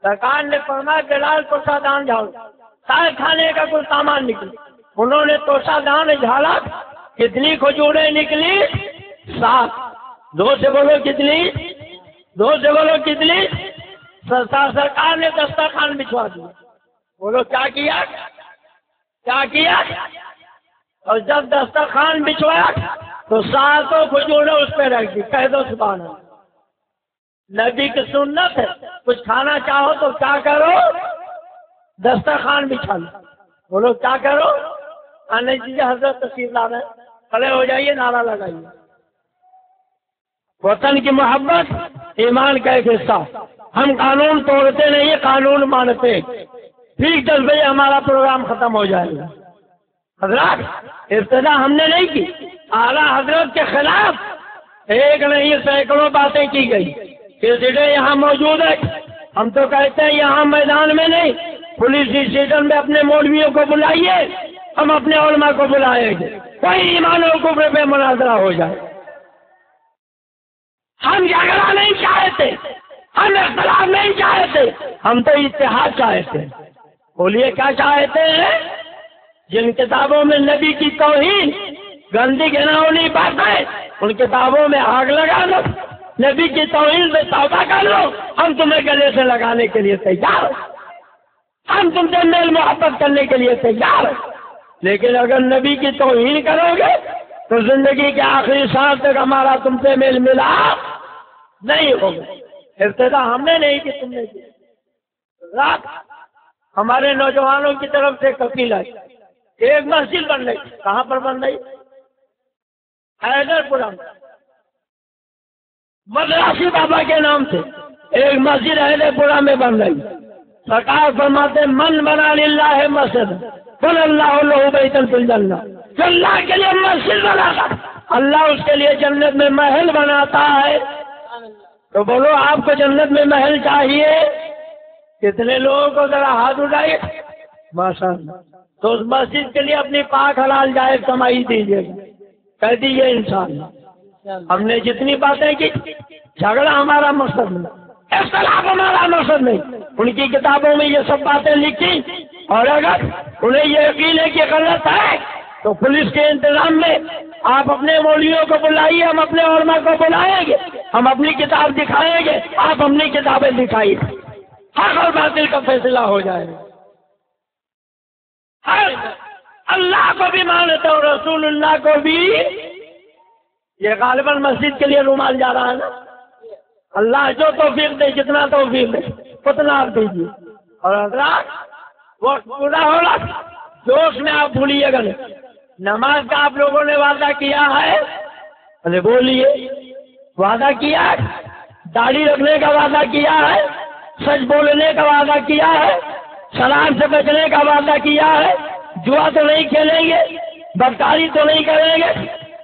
سرکار نے فرمایا بلال توشہ دان جھاڑو، شاید کھانے کا کوئی سامان نکلی، انہوں نے توشہ دان جھاڑا، کتنی کھجوریں نکلی؟ 7۔ دو سے بولو کتنی؟ دو سے بولو کتنی؟ سرکار نے دسترخوان بچھوا دیا، بولو کیا کیا؟ کیا کیا؟ اور جب دسترخوان بچھوایا تو 7 کھجوریں اس پہ رکھ دی، کہہ دو سبحان اللہ۔ نبی کی سنت ہے، کچھ کھانا چاہو تو کیا کرو؟ دسترخوان بچھا لو، بولو کیا کرو؟ آنے دیجیے، حضرت تشریف لا رہے ہیں، کھڑے ہو جائیے، نعرہ لگائیے۔ وطن کی محبت ایمان کا ایک حصہ، ہم قانون توڑتے نہیں، قانون مانتے۔ ٹھیک 10 بجے ہمارا پروگرام ختم ہو جائے گا۔ حضرات ابتدا ہم نے نہیں کی، اعلیٰ حضرت کے خلاف ایک نہیں سینکڑوں باتیں کی گئی، کیسٹیں یہاں موجود ہے۔ ہم تو کہتے ہیں یہاں میدان میں نہیں، پولیس اسٹیشن میں اپنے مولویوں کو بلائیے، ہم اپنے علماء کو بلائیں گے، کوئی ایمان و کفر پہ مناظرہ ہو جائے۔ ہم جھگڑا نہیں چاہتے، ہم اختلاف نہیں چاہتے، ہم تو اتحاد چاہتے ہیں۔ بولیے کیا چاہتے ہیں؟ جن کتابوں میں نبی کی توہین، گندی گناؤنی باتیں، ان کتابوں میں آگ لگا لو، نبی کی توہین سے توبہ کر لو، ہم تمہیں گلے سے لگانے کے لیے تیار، ہم تم سے میل محبت کرنے کے لیے تیار۔ لیکن اگر نبی کی توہین کرو گے تو زندگی کے آخری سانس تک ہمارا تم سے میل ملا نہیں ہوگا۔ ابتدا ہم نے نہیں کی، تم نے کی۔ رات ہمارے نوجوانوں کی طرف سے کفیل آئی، ایک مسجد بن رہی، کہاں پر بن رہی؟ حیدر پورہ مدراسی بابا کے نام سے ایک مسجد حیدر پورہ میں بن رہی. سرکار فرماتے من بنا للہ مسجد بن اللہ له بیتا فی الجنہ. جو اللہ کے لیے مسجد بناتا اللہ اس کے لیے جنت میں محل بناتا ہے. تو بولو آپ کو جنت میں محل چاہیے؟ کتنے لوگوں کو ذرا ہاتھ اٹھائیے ماشاء اللہ. تو اس مسجد کے لیے اپنی پاک حلال جائز کمائی دیجیے گا. کہہ دیجیے انشاءاللہ. ہم نے جتنی باتیں کی جھگڑا ہمارا مقصد نہیں, اختلاف ہمارا مقصد نہیں. ان کی کتابوں میں یہ سب باتیں لکھی اور اگر انہیں یہ یقین ہے کہ غلط ہے تو پولیس کے انتظام میں آپ اپنے مولویوں کو بلائیے, ہم اپنے علماء کو بلائیں گے, ہم اپنی کتاب دکھائیں گے, آپ اپنی کتابیں دکھائیے, حق اور باطل کا فیصلہ ہو جائے گا. اللہ کو بھی مانتے اور رسول اللہ کو بھی. یہ غالباً مسجد کے لیے رومال جا رہا ہے نا. اللہ جو توفیق دے, جتنا توفیق دے اتنا آپ دیجیے. اور حضرات وقت پورا ہوگا, جوش میں آپ بھولیے گا نہیں. نماز کا آپ لوگوں نے وعدہ کیا ہے, ارے بولیے وعدہ کیا ہے. داڑھی رکھنے کا وعدہ کیا ہے, سچ بولنے کا وعدہ کیا ہے, شراب سے بچنے کا وعدہ کیا ہے, جوا تو نہیں کھیلیں گے, بدکاری تو نہیں کریں گے,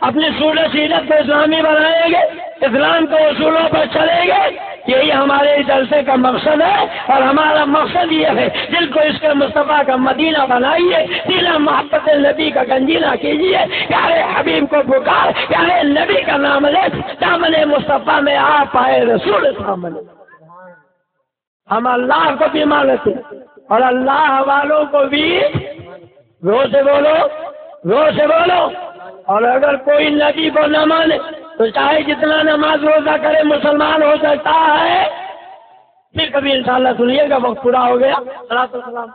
اپنی سورت سیرت کو اسلامی بنائیں گے, اسلام کے اصولوں پر چلیں گے. یہی ہمارے جلسے کا مقصد ہے. اور ہمارا مقصد یہ ہے دل کو اس کے مصطفیٰ کا مدینہ بنائیے, سینا محبت نبی کا گنجینہ کیجیے, پیارے حبیب کو پکار, پیارے نبی کا نام لے, دامن مصطفیٰ میں آپ آئے رسول سامنے. ہم اللہ کو بھی مانتے اور اللہ والوں کو بھی. رو سے بولو, رو سے بولو. اور اگر کوئی نبی کو نہ مانے تو چاہے جتنا نماز روزہ کرے مسلمان ہو سکتا ہے. پھر کبھی انشاءاللہ سنیے گا. وقت پورا ہو گیا. صلاۃ و سلام.